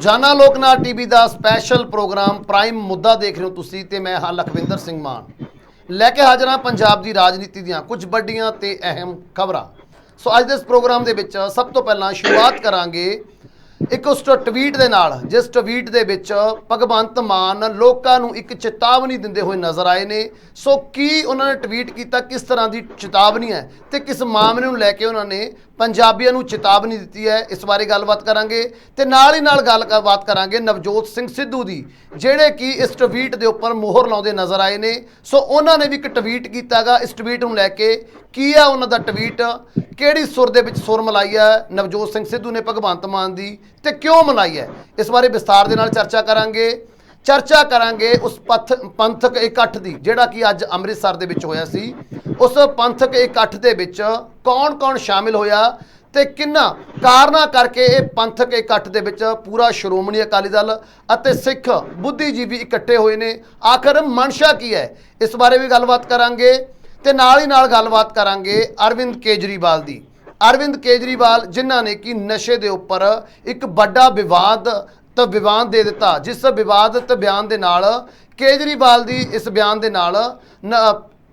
ਰੋਜ਼ਾਨਾ ਲੋਕਨਾਥ ਟੀਵੀ ਦਾ special programme prime ਮੁੱਦਾ ਦੇਖ ਰਹੇ ਹੋ ਤੁਸੀਂ ਤੇ ਮੈਂ ਹਾਂ ਲਖਵਿੰਦਰ ਸਿੰਘ ਮਾਨ ਲੈ ਕੇ ਹਾਜ਼ਰ ਹਾਂ ਪੰਜਾਬ ਦੀ ਰਾਜਨੀਤੀ ਦੀਆਂ ਕੁਝ ਵੱਡੀਆਂ ਤੇ ਅਹਿਮ ਖਬਰਾਂ। ਸੋ ਅੱਜ ਦੇ ਇਸ ਪ੍ਰੋਗਰਾਮ ਦੇ ਵਿੱਚ ਸਭ ਤੋਂ ਪਹਿਲਾਂ ਸ਼ੁਰੂਆਤ ਕਰਾਂਗੇ ਇੱਕ ਉਸ ਟਵੀਟ ਦੇ ਨਾਲ, ਜਿਸ ਟਵੀਟ ਦੇ ਵਿੱਚ ਭਗਵੰਤ ਮਾਨ ਲੋਕਾਂ ਨੂੰ ਇੱਕ ਚੇਤਾਵਨੀ ਦਿੰਦੇ ਹੋਏ ਨਜ਼ਰ ਆਏ ਨੇ। ਸੋ ਕੀ ਉਹਨਾਂ ਨੇ ਟਵੀਟ ਕੀਤਾ, ਕਿਸ ਤਰ੍ਹਾਂ ਦੀ ਚੇਤਾਵਨੀ ਹੈ ਤੇ ਕਿਸ ਮਾਮਲੇ ਨੂੰ ਲੈ ਕੇ ਉਹਨਾਂ ਨੇ ਪੰਜਾਬੀਆਂ ਨੂੰ ਚੇਤਾਵਨੀ ਦਿੱਤੀ ਹੈ, ਇਸ ਬਾਰੇ ਗੱਲਬਾਤ ਕਰਾਂਗੇ। ਤੇ ਨਾਲ ਹੀ ਨਾਲ ਗੱਲਬਾਤ ਕਰਾਂਗੇ ਨਵਜੋਤ ਸਿੰਘ ਸਿੱਧੂ ਦੀ, ਜਿਹੜੇ ਕਿ ਇਸ ਟਵੀਟ ਦੇ ਉੱਪਰ ਮੋਹਰ ਲਾਉਂਦੇ ਨਜ਼ਰ ਆਏ ਨੇ। ਸੋ ਉਹਨਾਂ ਨੇ ਵੀ ਇੱਕ ਟਵੀਟ ਕੀਤਾ ਗਾ। ਇਸ ਟਵੀਟ ਨੂੰ ਲੈ ਕੇ ਕੀ ਆ ਉਹਨਾਂ ਦਾ ਟਵੀਟ, ਕਿਹੜੀ ਸੁਰ ਦੇ ਵਿੱਚ ਸੁਰ ਮਿਲਾਈ ਹੈ ਨਵਜੋਤ ਸਿੰਘ ਸਿੱਧੂ ਨੇ ਭਗਵੰਤ ਮਾਨ ਦੀ ਤੇ ਕਿਉਂ ਮਿਲਾਈ ਹੈ, ਇਸ ਬਾਰੇ ਵਿਸਥਾਰ ਦੇ ਨਾਲ ਚਰਚਾ ਕਰਾਂਗੇ ਉਸ ਪੰਥਕ ਇਕੱਠ ਦੀ, ਜਿਹੜਾ ਕਿ ਅੱਜ ਅੰਮ੍ਰਿਤਸਰ ਦੇ ਵਿੱਚ ਹੋਇਆ ਸੀ। ਉਸ ਪੰਥਕ ਇਕੱਠ ਦੇ ਵਿੱਚ ਕੌਣ ਸ਼ਾਮਿਲ ਹੋਇਆ ਤੇ ਕਿੰਨਾ ਕਾਰਨਾਂ ਕਰਕੇ ਇਹ ਪੰਥਕ ਇਕੱਠ ਦੇ ਵਿੱਚ ਪੂਰਾ ਸ਼੍ਰੋਮਣੀ ਅਕਾਲੀ ਦਲ ਅਤੇ ਸਿੱਖ ਬੁੱਧੀਜੀਵੀ ਇਕੱਠੇ ਹੋਏ ਨੇ। ਆਖਰ ਮਨਸ਼ਾ ਕੀ ਹੈ, ਇਸ ਬਾਰੇ ਵੀ ਗੱਲਬਾਤ ਕਰਾਂਗੇ। ਤੇ ਨਾਲ ਹੀ ਨਾਲ ਗੱਲਬਾਤ ਕਰਾਂਗੇ ਅਰਵਿੰਦ ਕੇਜਰੀਵਾਲ ਦੀ। ਅਰਵਿੰਦ ਕੇਜਰੀਵਾਲ ਜਿਨ੍ਹਾਂ ਨੇ ਕਿ ਨਸ਼ੇ ਦੇ ਉੱਪਰ ਇੱਕ ਵੱਡਾ ਵਿਵਾਦ ਦੇ ਦਿੱਤਾ, ਜਿਸ ਵਿਵਾਦਤ ਬਿਆਨ ਦੇ ਨਾਲ ਕੇਜਰੀਵਾਲ ਦੀ ਇਸ ਬਿਆਨ ਦੇ ਨਾਲ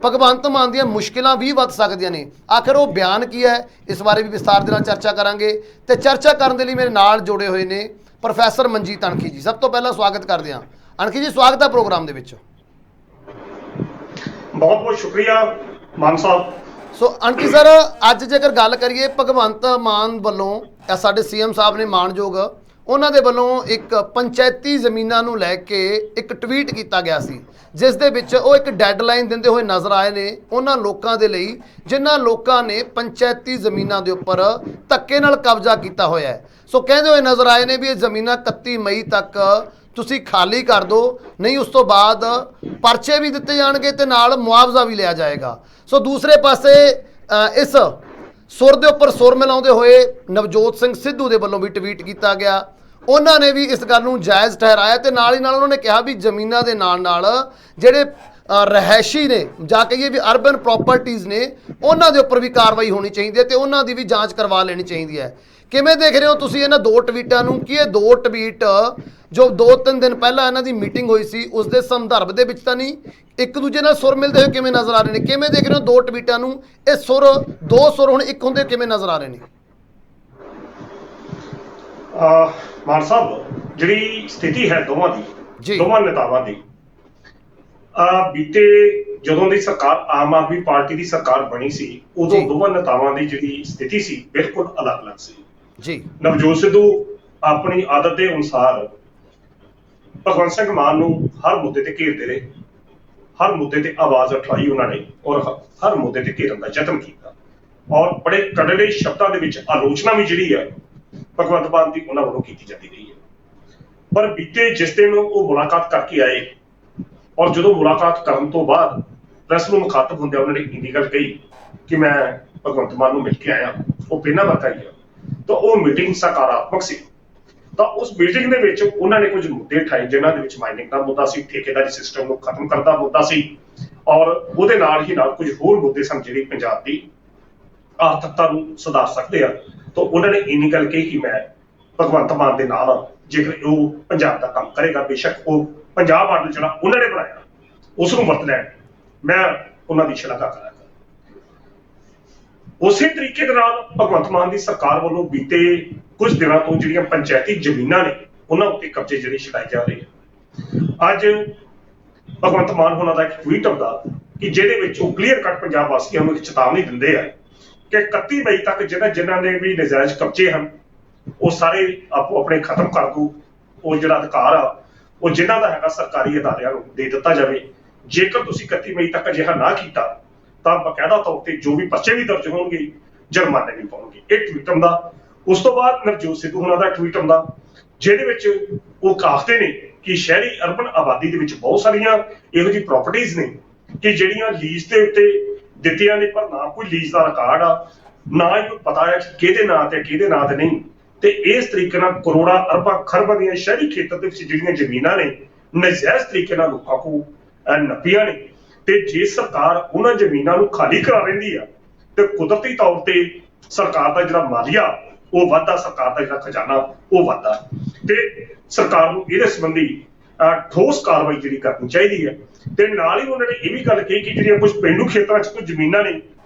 ਭਗਵੰਤ ਮਾਨ ਦੀਆਂ ਮੁਸ਼ਕਿਲਾਂ ਵੀ ਵੱਧ ਸਕਦੀਆਂ ਨੇ। ਆਖਰ ਉਹ ਬਿਆਨ ਕੀ ਹੈ, ਇਸ ਬਾਰੇ ਵੀ ਵਿਸਥਾਰ ਦੇ ਨਾਲ ਚਰਚਾ ਕਰਾਂਗੇ। ਤੇ ਚਰਚਾ ਕਰਨ ਦੇ ਲਈ ਮੇਰੇ ਨਾਲ ਜੁੜੇ ਹੋਏ ਨੇ ਪ੍ਰੋਫੈਸਰ ਮਨਜੀਤ ਅਣਖੀ ਜੀ। ਸਭ ਤੋਂ ਪਹਿਲਾਂ ਸਵਾਗਤ ਕਰਦੇ ਹਾਂ ਅਣਖੀ ਜੀ, ਸਵਾਗਤ ਹੈ ਪ੍ਰੋਗਰਾਮ ਦੇ ਵਿੱਚ। बहुत बहुत शुक्रिया मान साहब। सो अणखी सर, ਅੱਜ ਜੇਕਰ ਗੱਲ ਕਰੀਏ ਭਗਵੰਤ ਮਾਨ ਵੱਲੋਂ ਸਾਡੇ ਸੀਐਮ ਸਾਹਿਬ ਨੇ ਮਾਨਯੋਗ, ਉਹਨਾਂ ਦੇ ਵੱਲੋਂ ਇੱਕ ਪੰਚਾਇਤੀ ਜ਼ਮੀਨਾਂ ਨੂੰ ਲੈ ਕੇ ਇੱਕ ਟਵੀਟ ਕੀਤਾ ਗਿਆ ਸੀ, ਜਿਸ ਦੇ ਵਿੱਚ ਉਹ ਇੱਕ ਡੈਡਲਾਈਨ ਦਿੰਦੇ ਹੋਏ ਨਜ਼ਰ ਆਏ ਨੇ ਉਹਨਾਂ ਲੋਕਾਂ ਦੇ ਲਈ ਜਿਨ੍ਹਾਂ ਲੋਕਾਂ ਨੇ ਪੰਚਾਇਤੀ ਜ਼ਮੀਨਾਂ ਦੇ ਉੱਪਰ ਧੱਕੇ ਨਾਲ ਕਬਜ਼ਾ ਕੀਤਾ ਹੋਇਆ ਹੈ। ਸੋ ਕਹਿੰਦੇ ਹੋਏ ਨਜ਼ਰ ਆਏ ਨੇ ਵੀ ਇਹ ਜ਼ਮੀਨਾਂ 31 ਮਈ ਤੱਕ ਤੁਸੀਂ ਖਾਲੀ ਕਰ ਦਿਓ, ਨਹੀਂ ਉਸ ਤੋਂ ਬਾਅਦ ਪਰਚੇ ਵੀ ਦਿੱਤੇ ਜਾਣਗੇ ਤੇ ਨਾਲ ਮੁਆਵਜ਼ਾ ਵੀ ਲਿਆ ਜਾਏਗਾ। ਸੋ ਦੂਸਰੇ ਪਾਸੇ ਇਸ ਸੁਰ ਦੇ ਉੱਪਰ ਸੁਰ ਮਿਲਾਉਂਦੇ ਹੋਏ ਨਵਜੋਤ ਸਿੰਘ ਸਿੱਧੂ ਦੇ ਵੱਲੋਂ ਵੀ ਟਵੀਟ ਕੀਤਾ ਗਿਆ। ਉਹਨਾਂ ਨੇ ਵੀ ਇਸ ਗੱਲ ਨੂੰ ਜਾਇਜ਼ ਠਹਿਰਾਇਆ ਤੇ ਨਾਲ ਹੀ ਨਾਲ ਉਹਨਾਂ ਨੇ ਕਿਹਾ ਵੀ ਜ਼ਮੀਨਾਂ ਦੇ ਨਾਲ ਜਿਹੜੇ ਰਹਿائشੀ ਨੇ ਜਾਂ ਕਹੀਏ ਵੀ ਅਰਬਨ ਪ੍ਰੋਪਰਟੀਜ਼ ਨੇ, ਉਹਨਾਂ ਦੇ ਉੱਪਰ ਵੀ ਕਾਰਵਾਈ ਹੋਣੀ ਚਾਹੀਦੀ ਹੈ ਤੇ ਉਹਨਾਂ ਦੀ ਵੀ ਜਾਂਚ ਕਰਵਾ ਲੈਣੀ ਚਾਹੀਦੀ ਹੈ। ਕਿਵੇਂ ਦੇਖ ਰਹੇ ਹੋ ਤੁਸੀਂ ਇਹਨਾਂ ਦੋ ਟਵੀਟਾਂ ਨੂੰ? ਕਿ ਇਹ ਦੋ ਟਵੀਟ ਜੋ 2-3 ਦਿਨ ਪਹਿਲਾਂ ਇਹਨਾਂ ਦੀ ਮੀਟਿੰਗ ਹੋਈ ਸੀ ਉਸ ਦੇ ਸੰਦਰਭ ਦੇ ਵਿੱਚ ਤਾਂ ਨਹੀਂ, ਇੱਕ ਦੂਜੇ ਨਾਲ ਸੁਰ ਮਿਲਦੇ ਹੋਏ ਕਿਵੇਂ ਨਜ਼ਰ ਆ ਰਹੇ ਨੇ? ਕਿਵੇਂ ਦੇਖ ਰਹੇ ਹੋ ਦੋ ਟਵੀਟਾਂ ਨੂੰ? ਇਹ ਦੋ ਸੁਰ ਹੁਣ ਇੱਕ ਹੁੰਦੇ ਕਿਵੇਂ ਨਜ਼ਰ ਆ ਰਹੇ ਨੇ? ਮਾਨ ਸਾਹਿਬ, ਜਿਹੜੀ ਸਥਿਤੀ ਹੈ ਦੋਵਾਂ ਦੀ, ਦੋਵਾਂ ਨੇਤਾਵਾਂ ਦੀ, ਬੀਤੇ ਜਦੋਂ ਦੀ ਸਰਕਾਰ ਆਮ ਆਦਮੀ ਪਾਰਟੀ ਦੀ ਸਰਕਾਰ ਬਣੀ ਸੀ ਉਦੋਂ ਦੋਵਾਂ ਨੇਤਾਵਾਂ ਦੀ ਜਿਹੜੀ ਸਥਿਤੀ ਸੀ ਬਿਲਕੁਲ ਅਲੱਗ-ਅਲੱਗ ਸੀ ਜੀ। ਨਵਜੋਤ ਸਿੱਧੂ ਆਪਣੀ ਆਦਤ ਦੇ ਅਨੁਸਾਰ ਭਗਵੰਤ ਸਿੰਘ ਮਾਨ ਨੂੰ ਹਰ ਮੁੱਦੇ ਤੇ ਘੇਰਦੇ ਰਹੇ, ਹਰ ਮੁੱਦੇ ਤੇ ਆਵਾਜ਼ ਉਠਾਈ ਉਹਨਾਂ ਨੇ ਔਰ ਹਰ ਮੁੱਦੇ ਤੇ ਘੇਰਨ ਦਾ ਯਤਨ ਕੀਤਾ ਔਰ ਬੜੇ ਕੜੜੇ ਸ਼ਬਦਾਂ ਦੇ ਵਿੱਚ ਆਲੋਚਨਾ ਵੀ ਜਿਹੜੀ ਹੈ ਭਗਵੰਤ ਮਾਨ ਦੀ ਉਹਨਾਂ ਵੱਲੋਂ ਕੀਤੀ ਜਾਂਦੀ ਰਹੀ ਹੈ। ਪਰ ਬੀਤੇ ਜਿਸ ਦਿਨ ਉਹ ਮੁਲਾਕਾਤ ਕਰਕੇ ਆਏ ਔਰ ਜਦੋਂ ਮੁਲਾਕਾਤ ਕਰਨ ਤੋਂ ਬਾਅਦ ਪ੍ਰੈਸ ਨੂੰ ਮੁਖਾਤਬ ਹੁੰਦਿਆਂ ਉਹਨਾਂ ਨੇ ਇੰਨੀ ਗੱਲ ਕਹੀ ਕਿ ਮੈਂ ਭਗਵੰਤ ਮਾਨ ਨੂੰ ਮਿਲ ਕੇ ਆਇਆ, ਉਹ ਪਹਿਲਾਂ ਵਰਗਾ ਹੀ ਆ, ਤਾਂ ਉਹ ਮੀਟਿੰਗ ਸਕਾਰਾਤਮਕ ਸੀ। ਤਾਂ ਉਸ ਮੀਟਿੰਗ ਦੇ ਵਿੱਚ ਉਹਨਾਂ ਨੇ ਕੁਝ ਮੁੱਦੇ ਉਠਾਏ ਜਿਨ੍ਹਾਂ ਦੇ ਵਿੱਚ ਮਾਈਨਿੰਗ ਦਾ ਮੁੱਦਾ ਸੀ, ਠੇਕੇਦਾਰੀ ਸਿਸਟਮ ਨੂੰ ਖਤਮ ਕਰਨ ਦਾ ਮੁੱਦਾ ਸੀ ਔਰ ਉਹਦੇ ਨਾਲ ਹੀ ਨਾਲ ਕੁਝ ਹੋਰ ਮੁੱਦੇ ਸਨ ਜਿਹੜੇ ਪੰਜਾਬ ਦੀ ਆਰਥਿਕਤਾ ਨੂੰ ਸੁਧਾਰ ਸਕਦੇ ਆ। ਤਾਂ ਉਹਨਾਂ ਨੇ ਇੰਨੀ ਗੱਲ ਕਹੀ ਕਿ ਮੈਂ ਭਗਵੰਤ ਮਾਨ ਦੇ ਨਾਲ ਹਾਂ, ਜੇਕਰ ਉਹ ਪੰਜਾਬ ਦਾ ਕੰਮ ਕਰੇਗਾ, ਬੇਸ਼ੱਕ ਉਹ ਪੰਜਾਬ ਮਾਡਲ ਜਿਹੜਾ ਉਹਨਾਂ ਨੇ ਬਣਾਇਆ ਉਸ ਨੂੰ ਵਰਤ ਲੈਣ, ਮੈਂ ਉਹਨਾਂ ਦੀ ਸ਼ਲਾਘਾ ਕਰਾਂਗਾ। ਉਸੇ ਤਰੀਕੇ ਦੇ ਨਾਲ ਭਗਵੰਤ ਮਾਨ ਦੀ ਸਰਕਾਰ ਵੱਲੋਂ ਬੀਤੇ ਕੁਝ ਦਿਨਾਂ ਤੋਂ ਜਿਹੜੀਆਂ ਪੰਚਾਇਤੀ ਜ਼ਮੀਨਾਂ ਨੇ ਉਹਨਾਂ ਉੱਤੇ ਕਬਜ਼ੇ ਜਿਹੜੇ ਛਡਾਏ ਜਾ ਰਹੇ ਆ। ਅੱਜ ਭਗਵੰਤ ਮਾਨ ਉਹਨਾਂ ਦਾ ਇੱਕ ਟਵੀਟ ਆਉਂਦਾ ਕਿ ਜਿਹਦੇ ਵਿੱਚ ਉਹ ਕਲੀਅਰ ਕੱਟ ਪੰਜਾਬ ਵਾਸੀਆਂ ਨੂੰ ਇੱਕ ਚੇਤਾਵਨੀ ਦਿੰਦੇ ਆ ਕਿ 31 ਮਈ ਤੱਕ ਜਿਨ੍ਹਾਂ ਦੇ ਵੀ ਨਜਾਇਜ਼ ਕਬਜ਼ੇ ਹਨ ਉਹ ਸਾਰੇ ਆਪੋ ਆਪਣੇ ਖਤਮ ਕਰ ਦੂ। ਉਹ ਜਿਹੜਾ ਅਧਿਕਾਰ ਆ ਉਹ ਜਿਨ੍ਹਾਂ ਦਾ ਹੈਗਾ ਸਰਕਾਰੀ ਅਦਾਰਿਆਂ ਨੂੰ ਦੇ ਦਿੱਤਾ ਜਾਵੇ। ਜੇਕਰ ਤੁਸੀਂ 31 ਮਈ ਤੱਕ ਅਜਿਹਾ ਨਾ ਕੀਤਾ ਤਾਂ ਬਕਾਇਦਾ ਤੌਰ ਤੇ ਜੋ ਵੀ ਪਰਚੇ ਵੀ ਦਰਜ ਹੋਣਗੇ, ਜੁਰਮਾਨੇ ਵੀ ਪਾਉਣਗੇ। ਇਹ ਟਵੀਟ ਆਉਂਦਾ। ਉਸ ਤੋਂ ਬਾਅਦ ਨਵਜੋਤ ਸਿੱਧੂ ਉਹਨਾਂ ਦਾ ਟਵੀਟ ਆਉਂਦਾ ਜਿਹਦੇ ਵਿੱਚ ਉਹ ਕਾਖਦੇ ਨੇ ਕਿ ਸ਼ਹਿਰੀ ਅਰਬਨ ਆਬਾਦੀ ਦੇ ਵਿੱਚ ਬਹੁਤ ਸਾਰੀਆਂ ਇਹੋ ਜਿਹੀ ਪ੍ਰਾਪਰਟੀਜ਼ ਨੇ ਕਿ ਜਿਹੜੀਆਂ ਲੀਜ਼ ਦੇ ਉੱਤੇ ਦਿੱਤੀਆਂ ਨੇ ਪਰ ਨਾ ਕੋਈ ਲੀਜ਼ ਦਾ ਰਿਕਾਰਡ ਆ, ਨਾ ਹੀ ਪਤਾ ਹੈ ਕਿਹਦੇ ਨਾਂ ਤੇ ਕਿਹਦੇ ਨਾਂ ਤੇ ਨਹੀਂ। ਤੇ ਇਸ ਤਰੀਕੇ ਨਾਲ ਕਰੋੜਾਂ ਅਰਬਾਂ ਖਰਬਾਂ ਦੀਆਂ ਸ਼ਹਿਰੀ ਖੇਤਰ ਦੇ ਵਿੱਚ ਜਿਹੜੀਆਂ ਜ਼ਮੀਨਾਂ ਨੇ ਨਜਾਇਜ਼ ਤਰੀਕੇ ਨਾਲ ਲੋਕਾਂ ਕੋਲ ਨੱਪੀਆਂ ਨੇ ਤੇ ਜੇ ਸਰਕਾਰ ਉਹਨਾਂ ਜ਼ਮੀਨਾਂ ਨੂੰ ਖਾਲੀ ਕਰਾ ਲੈਂਦੀ ਆ ਤੇ ਕੁਦਰਤੀ ਤੌਰ ਤੇ ਸਰਕਾਰ ਦਾ ਜਿਹੜਾ ਮਾਲੀਆ ਉਹ ਵਾਧਾ, ਸਰਕਾਰ ਦਾ ਜਿਹੜਾ ਖਜ਼ਾਨਾ ਉਹ ਵਾਧਾ। ਤੇ ਸਰਕਾਰ ਨੂੰ ਇਹਦੇ ਸੰਬੰਧੀ ਠੋਸ ਕਾਰਵਾਈ ਜਿਹੜੀ ਕਰਨੀ ਚਾਹੀਦੀ ਹੈ। ਤੇ ਨਾਲ ਹੀ ਉਹਨਾਂ ਨੇ ਇਹ ਵੀ ਗੱਲ ਕਹੀ ਕਿ ਜਿਹੜੀਆਂ ਕੁਝ ਪਿੰਡੂ ਖੇਤਰਾਂ 'ਚ ਕੋਈ ਜ਼ਮੀਨਾਂ ਨੇ,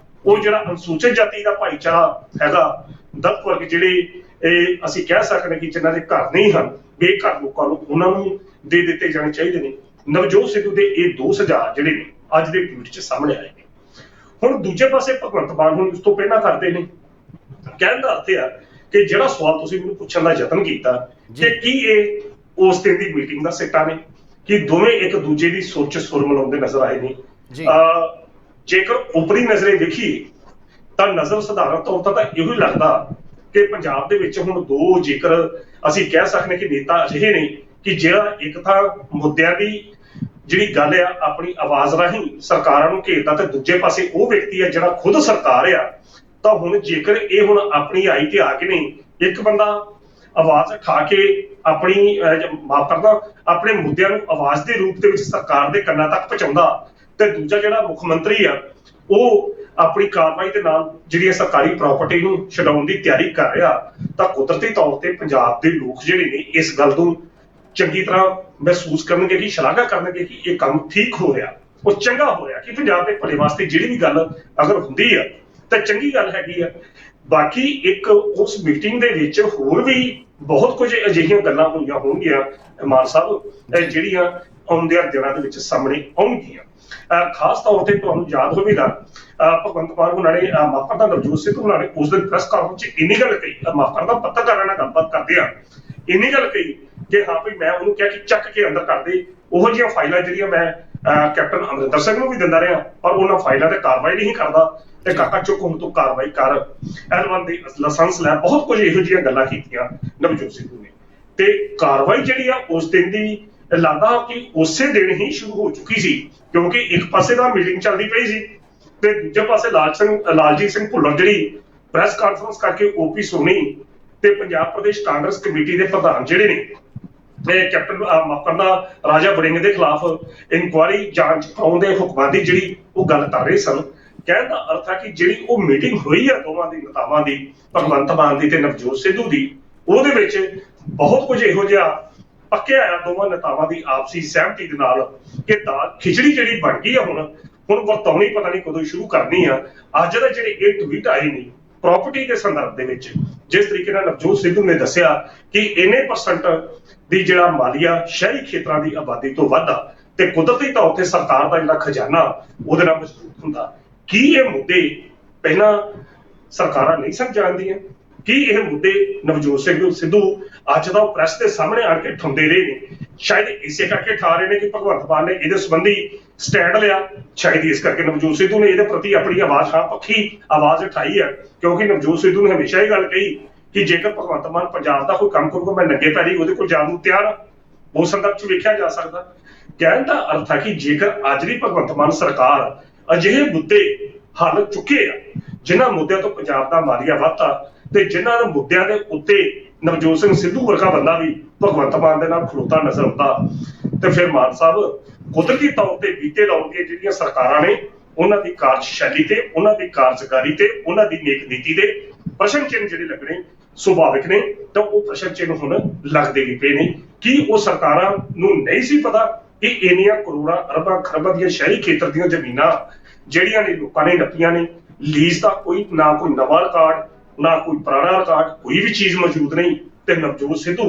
ਉਹ ਜਿਹੜਾ ਅਨੁਸੂਚਿਤ ਜਾਤੀ ਦਾ ਭਾਈਚਾਰਾ ਹੈਗਾ, ਦਲਿਤ ਵਰਗ ਜਿਹੜੇ ਇਹ ਅਸੀਂ ਕਹਿ ਸਕਦੇ ਕਿ ਜਿਨ੍ਹਾਂ ਦੇ ਘਰ ਨਹੀਂ ਹਨ, ਬੇਘਰ ਲੋਕਾਂ ਨੂੰ ਉਹਨਾਂ ਨੂੰ ਦੇ ਦਿੱਤੇ ਜਾਣੇ ਚਾਹੀਦੇ ਨੇ। ਨਵਜੋਤ ਸਿੱਧੂ ਦੇ ਇਹ ਦੋ ਸੁਝਾਅ ਜਿਹੜੇ ਨੇ ਅੱਜ ਦੇ ਟਵੀਟ 'ਚ ਸਾਹਮਣੇ ਆਏ ਨੇ। ਹੁਣ ਦੂਜੇ ਪਾਸੇ ਭਗਵੰਤ ਮਾਨ ਹੁਣ ਉਸ ਤੋਂ ਪਹਿਲਾਂ ਕਰਦੇ ਨੇ। ਕਹਿਣ ਦਾ ਅਰਥ ਆ ਕਿ ਜਿਹੜਾ ਸਵਾਲ ਤੁਸੀਂ ਮੈਨੂੰ ਪੁੱਛਣ ਦਾ ਯਤਨ ਕੀਤਾ ਕਿ ਕੀ ਇਹ ਉਸ ਦਿਨ ਦੀ ਮੀਟਿੰਗ ਦਾ ਸਿੱਟਾ ਨੇ, ਕਿ ਦੋਵੇਂ ਇੱਕ ਦੂਜੇ ਦੀ ਸੋਚ ਸੁਰ ਮਿਲਾਉਂਦੇ ਨਜ਼ਰ ਆਏ ਨੇ। ਜੇਕਰ ਉਪਰੀ ਨਜ਼ਰੇ ਵੇਖੀਏ ਤਾਂ ਨਜ਼ਰ ਸਧਾਰਨ ਤੌਰ ਤੇ ਤਾਂ ਇਹੋ ਹੀ ਲੱਗਦਾ ਕਿ ਪੰਜਾਬ ਦੇ ਵਿੱਚ ਹੁਣ ਦੋ, ਜੇਕਰ ਅਸੀਂ ਕਹਿ ਸਕਦੇ ਕਿ ਨੇਤਾ ਅਜਿਹੇ ਨੇ ਕਿ ਜਿਹੜਾ ਇੱਕ ਤਾਂ ਮੁੱਦਿਆਂ ਦੀ ਜਿਹੜੀ ਗੱਲ ਆ ਆਪਣੀ ਆਵਾਜ਼ ਰਾਹੀਂ ਸਰਕਾਰਾਂ ਨੂੰ ਘੇਰਦਾ, ਤੇ ਦੂਜੇ ਪਾਸੇ ਉਹ ਵਿਅਕਤੀ ਆ ਜਿਹੜਾ ਖੁਦ ਸਰਕਾਰ ਆ। ਤਾਂ ਹੁਣ ਜੇਕਰ ਇਹ ਹੁਣ ਆਪਣੀ ਆਈ ਤੇ ਆ ਕੇ ਨਹੀਂ, ਇੱਕ ਬੰਦਾ ਆਵਾਜ਼ ਉਠਾ ਕੇ ਆਪਣੀ ਮਾਫ ਕਰਦਾ ਆਪਣੇ ਮੁੱਦਿਆਂ ਨੂੰ ਆਵਾਜ਼ ਦੇ ਰੂਪ ਦੇ ਵਿੱਚ ਸਰਕਾਰ ਦੇ ਕੰਨਾਂ ਤੱਕ ਪਹੁੰਚਾਉਂਦਾ, ਤੇ ਦੂਜਾ ਜਿਹੜਾ ਮੁੱਖ ਮੰਤਰੀ ਆ ਉਹ ਆਪਣੀ ਕਾਰਵਾਈ ਦੇ ਨਾਲ ਜਿਹੜੀ ਸਰਕਾਰੀ ਪ੍ਰਾਪਰਟੀ ਨੂੰ ਛਡਾਉਣ ਦੀ ਤਿਆਰੀ ਕਰ ਰਿਹਾ, ਤਾਂ ਕੁਦਰਤੀ ਤੌਰ ਤੇ ਪੰਜਾਬ ਦੇ ਲੋਕ ਜਿਹੜੇ ਨੇ ਇਸ ਗੱਲ ਨੂੰ ਚੰਗੀ ਤਰ੍ਹਾਂ ਮਹਿਸੂਸ ਕਰਨਗੇ, ਕਿ ਸ਼ਲਾਘਾ ਕਰਨਗੇ ਕਿ ਇਹ ਕੰਮ ਠੀਕ ਹੋ ਰਿਹਾ, ਉਹ ਚੰਗਾ ਹੋ ਰਿਹਾ, ਕਿ ਪੰਜਾਬ ਦੇ ਭਲੇ ਵਾਸਤੇ ਜਿਹੜੀ ਵੀ ਗੱਲ ਅਗਰ ਹੁੰਦੀ ਆ ਤਾਂ ਚੰਗੀ ਗੱਲ ਹੈਗੀ ਆ। ਬਾਕੀ ਇੱਕ ਉਸ ਮੀਟਿੰਗ ਦੇ ਵਿੱਚ ਹੋਰ ਵੀ ਬਹੁਤ ਕੁਝ ਅਜਿਹੀਆਂ ਗੱਲਾਂ ਹੋਈਆਂ ਹੋਣਗੀਆਂ ਮਾਨ ਸਾਹਿਬ, ਜਿਹੜੀਆਂ ਆਉਂਦਿਆਂ ਦਿਨਾਂ ਦੇ ਵਿੱਚ ਸਾਹਮਣੇ ਆਉਣਗੀਆਂ। ਖਾਸ ਤੌਰ ਤੇ ਤੁਹਾਨੂੰ ਯਾਦ ਹੋਵੇਗਾ ਭਗਵੰਤ ਮਾਨ ਉਹਨਾਂ ਨੇ ਮਾਫ ਕਰਦਾ ਨਵਜੋਤ ਸਿੱਧੂ ਉਹਨਾਂ ਨੇ ਉਸ ਦਿਨ ਪ੍ਰੈਸ ਕਾਨਫਰੰਸ 'ਚ ਇੰਨੀ ਗੱਲ ਕਹੀ, ਮਾਫ ਕਰਦਾ ਪੱਤਰਕਾਰਾਂ ਨਾਲ ਗੱਲਬਾਤ ਕਰਦੇ ਆ, ਇੰਨੀ ਗੱਲ ਕਹੀ ਕਿ ਹਾਂ ਵੀ ਮੈਂ ਉਹਨੂੰ ਕਿਹਾ ਕਿ ਚੱਕ ਕੇ ਅੰਦਰ ਕਰ ਦੇ ਉਹੋ ਜਿਹੀਆਂ ਫਾਈਲਾਂ ਜਿਹੜੀਆਂ ਮੈਂ ਕੈਪਟਨ ਅਮਰਿੰਦਰ ਸਿੰਘ ਨੂੰ ਵੀ ਦਿੰਦਾ ਰਿਹਾ, ਪਰ ਉਹਨਾਂ ਫਾਈਲਾਂ ਤੇ ਕਾਰਵਾਈ ਨਹੀਂ ਕਰਦਾ, ਤੇ ਕਾਕਾ ਚੁੱਕ ਹੁਣ ਤੋਂ ਕਾਰਵਾਈ ਕਰ, L1 ਦੀ ਲਾਇਸੈਂਸ ਲੈ, ਬਹੁਤ ਕੁਝ ਇਹੋ ਜਿਹੀਆਂ ਗੱਲਾਂ ਕੀਤੀਆਂ ਨਵਜੋਤ ਸਿੱਧੂ ਨੇ। ਤੇ ਕਾਰਵਾਈ ਜਿਹੜੀ ਆ ਉਸ ਦਿਨ ਦੀ ਲੱਗਦਾ ਕਿ ਉਸੇ ਦਿਨ ਹੀ ਸ਼ੁਰੂ ਹੋ ਚੁੱਕੀ ਸੀ, ਕਿਉਂਕਿ ਇੱਕ ਪਾਸੇ ਤਾਂ ਮੀਟਿੰਗ ਚੱਲਦੀ ਪਈ ਸੀ ਤੇ ਦੂਜੇ ਪਾਸੇ ਲਾਲਜੀਤ ਸਿੰਘ ਭੁੱਲਰ ਜਿਹੜੀ ਪ੍ਰੈਸ ਕਾਨਫਰੰਸ ਕਰਕੇ OP ਸੋਨੀ ਤੇ ਪੰਜਾਬ ਪ੍ਰਦੇਸ਼ ਕਾਂਗਰਸ ਕਮੇਟੀ ਦੇ ਪ੍ਰਧਾਨ ਜਿਹੜੇ ਨੇ ਕੈਪਟਨ ਮਾਫ ਕਰਦਾ ਰਾਜਾ ਵੜਿੰਗ ਦੇ ਖਿਲਾਫ ਇਨਕੁਆਇਰੀ ਜਾਂਚ ਕਰਾਉਣ ਦੇ ਹੁਕਮਾਂ ਦੀ ਜਿਹੜੀ ਉਹ ਗੱਲ ਕਰ ਰਹੇ ਸਨ। ਕਹਿਣ ਦਾ ਅਰਥ ਹੈ ਕਿ ਜਿਹੜੀ ਉਹ ਮੀਟਿੰਗ ਹੋਈ ਆ ਦੋਵਾਂ ਦੀ ਨੇਤਾਵਾਂ ਦੀ, ਭਗਵੰਤ ਮਾਨ ਦੀ ਤੇ ਨਵਜੋਤ ਸਿੱਧੂ ਦੀ, ਉਹਦੇ ਵਿੱਚ ਬਹੁਤ ਕੁਝ ਇਹੋ ਜਿਹਾ ਪੱਕਿਆ ਆ ਦੋਵਾਂ ਨੇਤਾਵਾਂ ਦੀ ਆਪਸੀ ਸਹਿਮਤੀ ਦੇ ਨਾਲ ਕਿ ਦਾਲ ਖਿਚੜੀ ਜਿਹੜੀ ਬਣ ਗਈ ਆ ਹੁਣ ਵਰਤਾਉਣੀ ਪਤਾ ਨਹੀਂ ਕਦੋਂ ਸ਼ੁਰੂ ਕਰਨੀ ਆ। ਅੱਜ ਦੇ ਜਿਹੜੇ ਇਹ ਟਵੀਟ ਆਏ ਨੇ ਪ੍ਰਾਪਰਟੀ ਦੇ ਸੰਦਰਭ ਦੇ ਵਿੱਚ, ਜਿਸ ਤਰੀਕੇ ਨਾਲ ਨਵਜੋਤ ਸਿੱਧੂ ਨੇ ਦੱਸਿਆ ਕਿ ਇੰਨੇ % ਦੀ ਜਿਹੜਾ ਮਾਲੀਆ ਸ਼ਹਿਰੀ ਖੇਤਰਾਂ ਦੀ ਆਬਾਦੀ ਤੋਂ ਵੱਧ ਆ, ਤੇ ਕੁਦਰਤੀ ਤੌਰ ਤੇ ਸਰਕਾਰ ਦਾ ਜਿਹੜਾ ਖਜ਼ਾਨਾ ਉਹਦੇ ਨਾਲ ਮਜ਼ਬੂਤ ਹੁੰਦਾ। ਕੀ ਇਹ ਮੁੱਦੇ ਪਹਿਲਾਂ ਸਰਕਾਰਾਂ ਨਹੀਂ ਸਨ ਜਾਣਦੀਆਂ? ਕੀ ਇਹ ਮੁੱਦੇ ਨਵਜੋਤ ਸਿੱਧੂ ਅੱਜ ਦਾ ਪ੍ਰੈਸ ਦੇ ਸਾਹਮਣੇ ਆਣ ਕੇ ਠੁੰਦੇ ਰਹੇ ਨੇ? ਸ਼ਾਇਦ ਇਸੇ ਕਰਕੇ ਠਾ ਰਹੇ ਨੇ ਕਿ ਭਗਵੰਤ ਮਾਨ ਨੇ ਇਹਦੇ ਸੰਬੰਧੀ ਸਟੈਂਡ ਲਿਆ, ਸ਼ਾਇਦ ਇਸ ਕਰਕੇ ਨਵਜੋਤ ਸਿੱਧੂ ਨੇ ਇਹਦੇ ਪ੍ਰਤੀ ਆਪਣੀ ਆਵਾਜ਼ ਪੱਖੀ ਆਵਾਜ਼ ਉਠਾਈ ਹੈ, ਕਿਉਂਕਿ ਨਵਜੋਤ ਸਿੱਧੂ ਨੇ ਹਮੇਸ਼ਾ ਇਹ ਗੱਲ ਕਹੀ ਕਿ ਜੇਕਰ ਭਗਵੰਤ ਮਾਨ ਪੰਜਾਬ ਦਾ ਕੋਈ ਕੰਮ ਕਰੂਗਾ ਮੈਂ ਨੰਗੇ ਪੈਰੀ ਉਹਦੇ ਕੋਲ ਜਾਣ ਨੂੰ ਤਿਆਰ ਹਾਂ। ਉਸ ਸੰਦਰਭ 'ਚ ਵੇਖਿਆ ਜਾ ਸਕਦਾ। ਕਹਿਣ ਦਾ ਅਰਥ ਹੈ ਕਿ ਜੇਕਰ ਅੱਜ ਦੀ ਭਗਵੰਤ ਮਾਨ ਸਰਕਾਰ ਅਜਿਹੇ ਮੁੱਦੇ ਹੱਲ ਚੁੱਕੇ ਆ ਜਿਨ੍ਹਾਂ ਮੁੱਦਿਆਂ ਤੋਂ ਪੰਜਾਬ ਦਾ ਮਾਲੀਆ ਵੱਧਦਾ, ਤੇ ਜਿਨ੍ਹਾਂ ਦੇ ਮੁੱਦਿਆਂ ਦੇ ਉੱਤੇ ਨਵਜੋਤ ਸਿੰਘ ਸਿੱਧੂ ਵਰਗਾ ਬੰਦਾ ਵੀ ਭਗਵੰਤ ਮਾਨ ਦੇ ਨਾਲ ਖਲੋਤਾ ਨਜ਼ਰ ਆਉਂਦਾ, ਤੇ ਫਿਰ ਮਾਨ ਸਾਹਿਬ ਕੁਦਰਤੀ ਤੌਰ ਤੇ ਬੀਤੇ ਲਾਉਣਗੇ ਜਿਹੜੀਆਂ ਸਰਕਾਰਾਂ ਨੇ ਉਹਨਾਂ ਦੀ ਕਾਰਜਸ਼ੈਲੀ ਤੇ, ਉਹਨਾਂ ਦੀ ਕਾਰਜਕਾਰੀ ਤੇ, ਉਹਨਾਂ ਦੀ ਨੇਕ ਨੀਤੀ ਦੇ ਪ੍ਰਸ਼ਨ ਚਿੰਨ੍ਹ ਜਿਹੜੇ ਲੱਗਣੇ ਸੁਭਾਵਿਕ ਨੇ, ਤਾਂ ਉਹ ਪ੍ਰਸ਼ਨ ਚਿੰਨ੍ਹ ਹੁਣ ਲੱਗਦੇ ਵੀ ਪਏ ਨੇ। ਕੀ ਉਹ ਸਰਕਾਰਾਂ ਨੂੰ ਨਹੀਂ ਸੀ ਪਤਾ ਕਿ ਇੰਨੀਆਂ ਕਰੋੜਾਂ ਅਰਬਾਂ ਖਰਬਾਂ ਦੀਆਂ ਸ਼ਹਿਰੀ ਖੇਤਰ ਦੀਆਂ ਜ਼ਮੀਨਾਂ ਜਿਹੜੀਆਂ ਨੇ ਲੋਕਾਂ ਨੇ ਨੱਪੀਆਂ ਨੇ, ਲੀਜ਼ ਦਾ ਕੋਈ ਨਾ ਕੋਈ ਨਵਾਂ ਰਿਕਾਰਡ ਨਾ ਕੋਈ ਪੁਰਾਣਾ ਰਿਕਾਰਡ, ਕੋਈ ਵੀ ਚੀਜ਼ ਮੌਜੂਦ ਨਹੀਂ। ਤੇ ਨਵਜੋਤ ਸਿੱਧੂ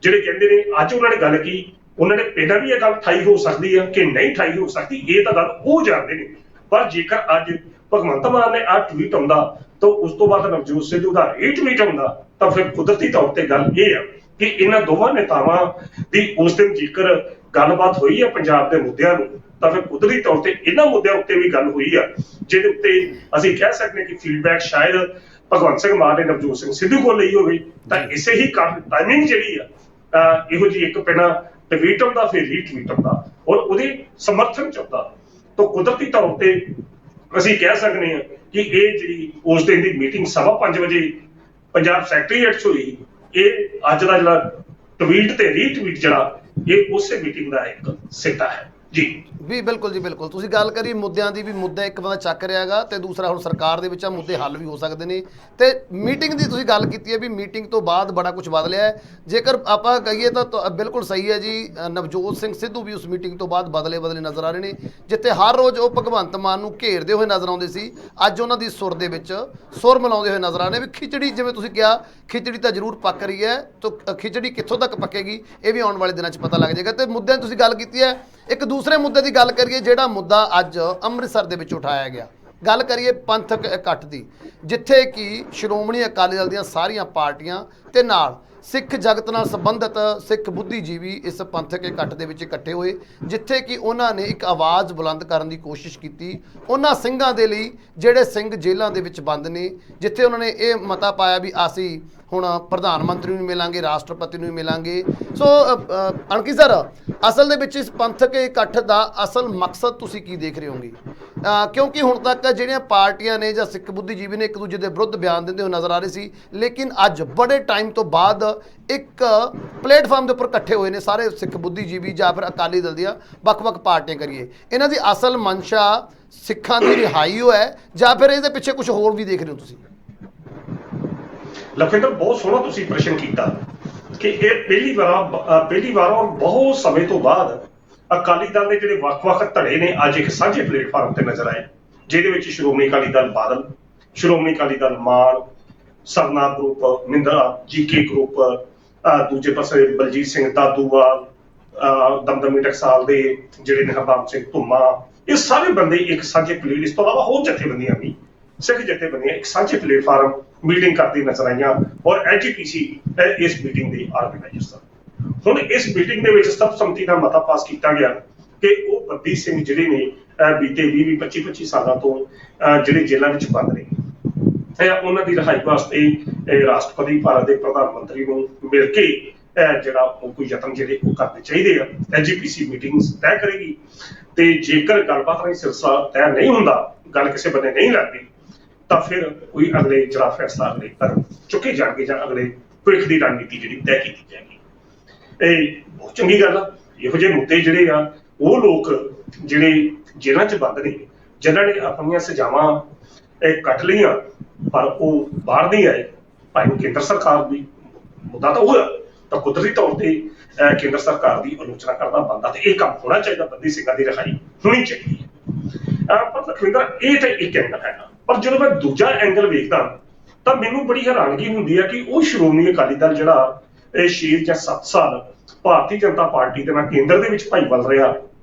ਜਿਹੜੇ ਕਹਿੰਦੇ ਨੇ ਅੱਜ ਉਹਨਾਂ ਨੇ ਗੱਲ ਕੀ, ਉਹਨਾਂ ਨੇ ਪਹਿਲਾਂ ਵੀ ਇਹ ਗੱਲ ਠਾਈ ਹੋ ਸਕਦੀ ਹੈ ਕਿ ਨਹੀਂ ਠਾਈ ਹੋ ਸਕਦੀ, ਇਹ ਤਾਂ ਗੱਲ ਉਹ ਜਾਣਦੇ ਨੇ। ਪਰ ਜੇਕਰ ਅੱਜ ਭਗਵੰਤ ਮਾਨ ਨੇ ਆਹ ਟਵੀਟ ਆਉਂਦਾ ਤਾਂ ਉਸ ਤੋਂ ਬਾਅਦ ਨਵਜੋਤ ਸਿੱਧੂ ਦਾ ਇਹ ਟਵੀਟ ਆਉਂਦਾ, ਤਾਂ ਫਿਰ ਕੁਦਰਤੀ ਤੌਰ ਤੇ ਗੱਲ ਇਹ ਆ ਕਿ ਇਹਨਾਂ ਦੋਵਾਂ ਨੇਤਾਵਾਂ ਦੀ ਉਸ ਦਿਨ ਜੇਕਰ ਗੱਲਬਾਤ ਹੋਈ ਹੈ ਪੰਜਾਬ ਦੇ ਮੁੱਦਿਆਂ ਨੂੰ, ਤਾਂ ਫਿਰ ਕੁਦਰਤੀ ਤੌਰ ਤੇ ਇਹਨਾਂ ਮੁੱਦਿਆਂ ਉੱਤੇ ਵੀ ਗੱਲ ਹੋਈ ਆ, ਜਿਹਦੇ ਉੱਤੇ ਅਸੀਂ ਕਹਿ ਸਕਦੇ ਕਿ ਫੀਡਬੈਕ ਸ਼ਾਇਦ ਭਗਵੰਤ ਸਿੰਘ ਮਾਨ ਨੇ ਨਵਜੋਤ ਸਿੰਘ ਸਿੱਧੂ ਕੋਲ ਲਈ ਹੋਵੇ। ਤਾਂ ਇਸੇ ਹੀ ਟਾਈਮਿੰਗ ਜਿਹੜੀ ਆ ਇਹੋ ਜਿਹੀ ਇੱਕ ਪਹਿਲਾਂ ਟਵੀਟ ਆਉਂਦਾ ਫਿਰ ਰੀਟਵੀਟ ਆਉਂਦਾ ਔਰ ਉਹਦੇ ਸਮਰਥਨ ਚ ਆਉਂਦਾ, ਤਾਂ ਕੁਦਰਤੀ ਤੌਰ ਤੇ ਅਸੀਂ ਕਹਿ ਸਕਦੇ ਹਾਂ ਕਿ ਇਹ ਜਿਹੜੀ ਉਸ ਦਿਨ ਦੀ ਮੀਟਿੰਗ 5:15 ਵਜੇ ਪੰਜਾਬ ਸੈਕਟਰੀਏਟ 'ਚ ਹੋਈ, ਇਹ ਅੱਜ ਦਾ ਜਿਹੜਾ ਟਵੀਟ ਤੇ ਰੀਟਵੀਟ ਜਿਹੜਾ ਇਹ ਉਸੇ ਮੀਟਿੰਗ ਦਾ ਇੱਕ ਸਿੱਟਾ ਹੈ। ਜੀ ਵੀ ਬਿਲਕੁਲ ਜੀ ਬਿਲਕੁਲ ਤੁਸੀਂ ਗੱਲ ਕਰੀ ਮੁੱਦਿਆਂ ਦੀ ਵੀ ਮੁੱਦਾ ਇੱਕ ਬੰਦਾ ਚੱਕ ਰਿਹਾ ਹੈਗਾ ਤੇ ਦੂਸਰਾ ਹੁਣ ਸਰਕਾਰ ਦੇ ਵਿੱਚ ਆ ਮੁੱਦੇ ਹੱਲ ਵੀ ਹੋ ਸਕਦੇ ਨੇ ਤੇ ਮੀਟਿੰਗ ਦੀ ਤੁਸੀਂ ਗੱਲ ਕੀਤੀ ਹੈ ਵੀ ਮੀਟਿੰਗ ਤੋਂ ਬਾਅਦ ਬੜਾ ਕੁਝ ਬਦਲਿਆ ਹੈ ਜੇਕਰ ਆਪਾਂ ਕਹੀਏ ਤਾਂ ਬਿਲਕੁਲ ਸਹੀ ਹੈ ਜੀ ਨਵਜੋਤ ਸਿੰਘ ਸਿੱਧੂ ਵੀ ਉਸ ਮੀਟਿੰਗ ਤੋਂ ਬਾਅਦ ਬਦਲੇ ਨਜ਼ਰ ਆ ਰਹੇ ਨੇ ਜਿੱਥੇ ਹਰ ਰੋਜ਼ ਉਹ ਭਗਵੰਤ ਮਾਨ ਨੂੰ ਘੇਰਦੇ ਹੋਏ ਨਜ਼ਰ ਆਉਂਦੇ ਸੀ ਅੱਜ ਉਹਨਾਂ ਦੀ ਸੁਰ ਦੇ ਵਿੱਚ ਸੁਰ ਮਿਲਾਉਂਦੇ ਹੋਏ ਨਜ਼ਰ ਆ ਰਹੇ ਵੀ ਖਿਚੜੀ ਜਿਵੇਂ ਤੁਸੀਂ ਕਿਹਾ ਖਿਚੜੀ ਤਾਂ ਜ਼ਰੂਰ ਪੱਕ ਰਹੀ ਹੈ ਤਾਂ ਖਿਚੜੀ ਕਿੱਥੋਂ ਤੱਕ ਪੱਕੇਗੀ ਇਹ ਵੀ ਆਉਣ ਵਾਲੇ ਦਿਨਾਂ 'ਚ ਪਤਾ ਲੱਗ ਜਾਏਗਾ ਤੇ ਮੁੱਦਿਆਂ ਤੁਸੀਂ ਗੱਲ ਕੀਤੀ ਹੈ ਇੱਕ ਦੂਸਰੇ ਮੁੱਦੇ ਦੀ ਗੱਲ ਕਰੀਏ ਜਿਹੜਾ ਮੁੱਦਾ ਅੱਜ ਅੰਮ੍ਰਿਤਸਰ ਦੇ ਵਿੱਚ ਉਠਾਇਆ ਗਿਆ ਗੱਲ ਕਰੀਏ ਪੰਥਕ ਇਕੱਠ ਦੀ ਜਿੱਥੇ ਕਿ ਸ਼੍ਰੋਮਣੀ ਅਕਾਲੀ ਦਲ ਦੀਆਂ ਸਾਰੀਆਂ ਪਾਰਟੀਆਂ ਤੇ ਨਾਲ ਸਿੱਖ ਜਗਤ ਨਾਲ ਸੰਬੰਧਿਤ ਸਿੱਖ ਬੁੱਧੀਜੀਵੀ ਇਸ ਪੰਥਕ ਇਕੱਠ ਦੇ ਵਿੱਚ ਇਕੱਠੇ ਹੋਏ ਜਿੱਥੇ ਕਿ ਉਹਨਾਂ ਨੇ ਇੱਕ ਆਵਾਜ਼ ਬੁਲੰਦ ਕਰਨ ਦੀ ਕੋਸ਼ਿਸ਼ ਕੀਤੀ ਉਹਨਾਂ ਸਿੰਘਾਂ ਦੇ ਲਈ ਜਿਹੜੇ ਸਿੰਘ ਜੇਲ੍ਹਾਂ ਦੇ ਵਿੱਚ ਬੰਦ ਨੇ ਜਿੱਥੇ ਉਹਨਾਂ ਨੇ ਇਹ ਮਤਾ ਪਾਇਆ ਵੀ ਅਸੀਂ ਹੁਣ ਪ੍ਰਧਾਨ ਮੰਤਰੀ ਨੂੰ ਮਿਲਾਂਗੇ ਰਾਸ਼ਟਰਪਤੀ ਨੂੰ ਮਿਲਾਂਗੇ ਸੋ ਅਣਕੀ ਸਰ ਅਸਲ ਦੇ ਵਿੱਚ ਇਸ ਪੰਥਕ ਇਕੱਠ ਦਾ ਅਸਲ ਮਕਸਦ ਤੁਸੀਂ ਕੀ ਦੇਖ ਰਹੇ ਹੋਗੇ ਕਿਉਂਕਿ ਹੁਣ ਤੱਕ ਜਿਹੜੀਆਂ ਪਾਰਟੀਆਂ ਨੇ ਜਾਂ ਸਿੱਖ ਬੁੱਧੀਜੀਵੀ ਨੇ ਇੱਕ ਦੂਜੇ ਦੇ ਵਿਰੁੱਧ ਬਿਆਨ ਦਿੰਦੇ ਹੋਏ ਨਜ਼ਰ ਆ ਰਹੇ ਸੀ ਲੇਕਿਨ ਅੱਜ ਬੜੇ ਟਾਈਮ ਤੋਂ ਬਾਅਦ ਇੱਕ ਪਲੇਟਫਾਰਮ ਦੇ ਉੱਪਰ ਇਕੱਠੇ ਹੋਏ ਨੇ ਸਾਰੇ ਸਿੱਖ ਬੁੱਧੀਜੀਵੀ ਜਾਂ ਫਿਰ ਅਕਾਲੀ ਦਲ ਦੀਆਂ ਵੱਖ-ਵੱਖ ਪਾਰਟੀਆਂ ਕਰੀਏ ਇਹਨਾਂ ਦੀ ਅਸਲ ਮਨਸ਼ਾ ਸਿੱਖਾਂ ਦੀ ਰਿਹਾਈ ਹੋ ਹੈ ਜਾਂ ਫਿਰ ਇਹਦੇ ਪਿੱਛੇ ਕੁਝ ਹੋਰ ਵੀ ਦੇਖ ਰਹੇ ਹੋ ਤੁਸੀਂ ਲਖਵਿੰਦਰ ਬਹੁਤ ਸੋਹਣਾ ਤੁਸੀਂ ਪ੍ਰਸ਼ਨ ਕੀਤਾ ਕਿ ਇਹ ਪਹਿਲੀ ਵਾਰ ਔਰ ਬਹੁਤ ਸਮੇਂ ਤੋਂ ਬਾਅਦ ਅਕਾਲੀ ਦਲ ਦੇ ਜਿਹੜੇ ਵੱਖ-ਵੱਖ ਧੜੇ ਨੇ ਅੱਜ ਇੱਕ ਸਾਂਝੇ ਪਲੇਟਫਾਰਮ ਤੇ ਨਜ਼ਰ ਆਏ ਜਿਹਦੇ ਵਿੱਚ ਸ਼੍ਰੋਮਣੀ ਅਕਾਲੀ ਦਲ ਬਾਦਲ ਸ਼੍ਰੋਮਣੀ ਅਕਾਲੀ ਦਲ ਮਾਨ ਸਰਨਾ ਗਰੁੱਪ ਮਿੰਦਰਾ ਜੀਕੇ ਗਰੁੱਪ ਦੂਜੇ ਪਾਸੇ ਬਲਜੀਤ ਸਿੰਘ ਦਾਦੂਵਾਲ ਦਮਦਮੀ ਟਕਸਾਲ ਦੇ ਜਿਹੜੇ ਨੇ ਹਰਨਾਮ ਸਿੰਘ ਧੁੰਮਾ ਇਹ ਸਾਰੇ ਬੰਦੇ ਇੱਕ ਸਾਂਝੇ ਪਲੇਟ ਇਸ ਤੋਂ ਇਲਾਵਾ ਹੋਰ ਜਥੇਬੰਦੀਆਂ ਵੀ ਸਿੱਖ ਜਥੇਬੰਦੀਆਂ ਇੱਕ ਸਾਂਝੇ ਪਲੇਟਫਾਰਮ ਮੀਟਿੰਗ ਕਰਦੀ ਨਜ਼ਰ ਆਈਆਂ ਔਰ ਐਜੀਪੀਸੀ ਇਸ ਮੀਟਿੰਗ ਦੇ ਆਰਗੇਨਾਈਜ਼ਰ ਸਨ ਹੁਣ ਇਸ ਮੀਟਿੰਗ ਦੇ ਵਿੱਚ ਸਰਬਸੰਮਤੀ ਨਾਲ ਮਤਾ ਪਾਸ ਕੀਤਾ ਗਿਆ ਕਿ ਉਹ ਬੰਦੀ ਸਿੰਘ ਜਿਹੜੇ ਨੇ ਬੀਤੇ 20-25 ਸਾਲਾਂ ਤੋਂ ਜਿਹੜੇ ਜੇਲ੍ਹਾਂ ਵਿੱਚ ਬੰਦ ਨੇ ਉਹਨਾਂ ਦੀ ਰਿਹਾਈ ਵਾਸਤੇ ਰਾਸ਼ਟਰਪਤੀ ਭਾਰਤ ਦੇ ਪ੍ਰਧਾਨ ਮੰਤਰੀ ਨੂੰ ਮਿਲ ਕੇ ਜਿਹੜਾ ਉਹ ਕੋਈ ਯਤਨ ਜਿਹੜੇ ਉਹ ਕਰਨੇ ਚਾਹੀਦੇ ਆ ਐਜੀਪੀਸੀ ਮੀਟਿੰਗਸ ਤੈਅ ਕਰੇਗੀ ਤੇ ਜੇਕਰ ਗੱਲਬਾਤ ਦਾ ਸਿਲਸਿਲਾ ਤੈਅ ਨਹੀਂ ਹੁੰਦਾ ਗੱਲ ਕਿਸੇ ਬੰਦੇ ਨਹੀਂ ਲੱਗਦੀ ਤਾਂ ਫਿਰ ਕੋਈ ਅਗਲੇ ਜਿਹੜਾ ਫੈਸਲਾ ਅਗਲੇ ਕਰ ਚੁੱਕੇ ਜਾਣਗੇ ਜਾਂ ਅਗਲੇ ਭਵਿੱਖ ਦੀ ਰਣਨੀਤੀ ਜਿਹੜੀ ਤੈਅ ਕੀਤੀ ਜਾਏਗੀ ਇਹ ਬਹੁਤ ਚੰਗੀ ਗੱਲ ਆ ਇਹੋ ਜਿਹੇ ਮੁੱਦੇ ਜਿਹੜੇ ਆ ਉਹ ਲੋਕ ਜਿਹੜੇ ਜੇਲ੍ਹਾਂ 'ਚ ਬੰਦ ਨੇ ਜਿਨ੍ਹਾਂ ਨੇ ਆਪਣੀਆਂ ਸਜ਼ਾਵਾਂ ਕੱਟ ਲਈਆਂ ਪਰ ਉਹ ਬਾਹਰ ਨਹੀਂ ਆਏ ਭਾਵੇਂ ਕੇਂਦਰ ਸਰਕਾਰ ਦੀ ਮੁੱਦਾ ਤਾਂ ਉਹ ਤਾਂ ਕੁਦਰਤੀ ਤੌਰ ਤੇ ਕੇਂਦਰ ਸਰਕਾਰ ਦੀ ਆਲੋਚਨਾ ਕਰਦਾ ਬੰਦਾ ਤੇ ਇਹ ਕੰਮ ਹੋਣਾ ਚਾਹੀਦਾ ਬੰਦੀ ਸਿੰਘਾਂ ਦੀ ਰਿਹਾਈ ਹੋਣੀ ਚਾਹੀਦੀ ਹੈ ਪਰ ਲਖਵਿੰਦਰ ਇਹ ਤਾਂ ਇੱਕ ਐਂਗਲ ਹੈਗਾ ਪਰ ਜਦੋਂ ਮੈਂ ਦੂਜਾ ਐਂਗਲ ਵੇਖਦਾ ਤਾਂ ਮੈਨੂੰ ਬੜੀ ਹੈਰਾਨਗੀ ਹੁੰਦੀ ਹੈ ਕਿ ਉਹ ਸ਼੍ਰੋਮਣੀ ਅਕਾਲੀ ਦਲ ਜਿਹੜਾ ਇਹ 6 ਜਾਂ 7 ਸਾਲ ਭਾਰਤੀ ਜਨਤਾ ਪਾਰਟੀ ਦੇ ਨਾਲ ਕੇਂਦਰ ਦੇ ਵਿੱਚ ਭਾਈਵਾਲ ਰਿਹਾ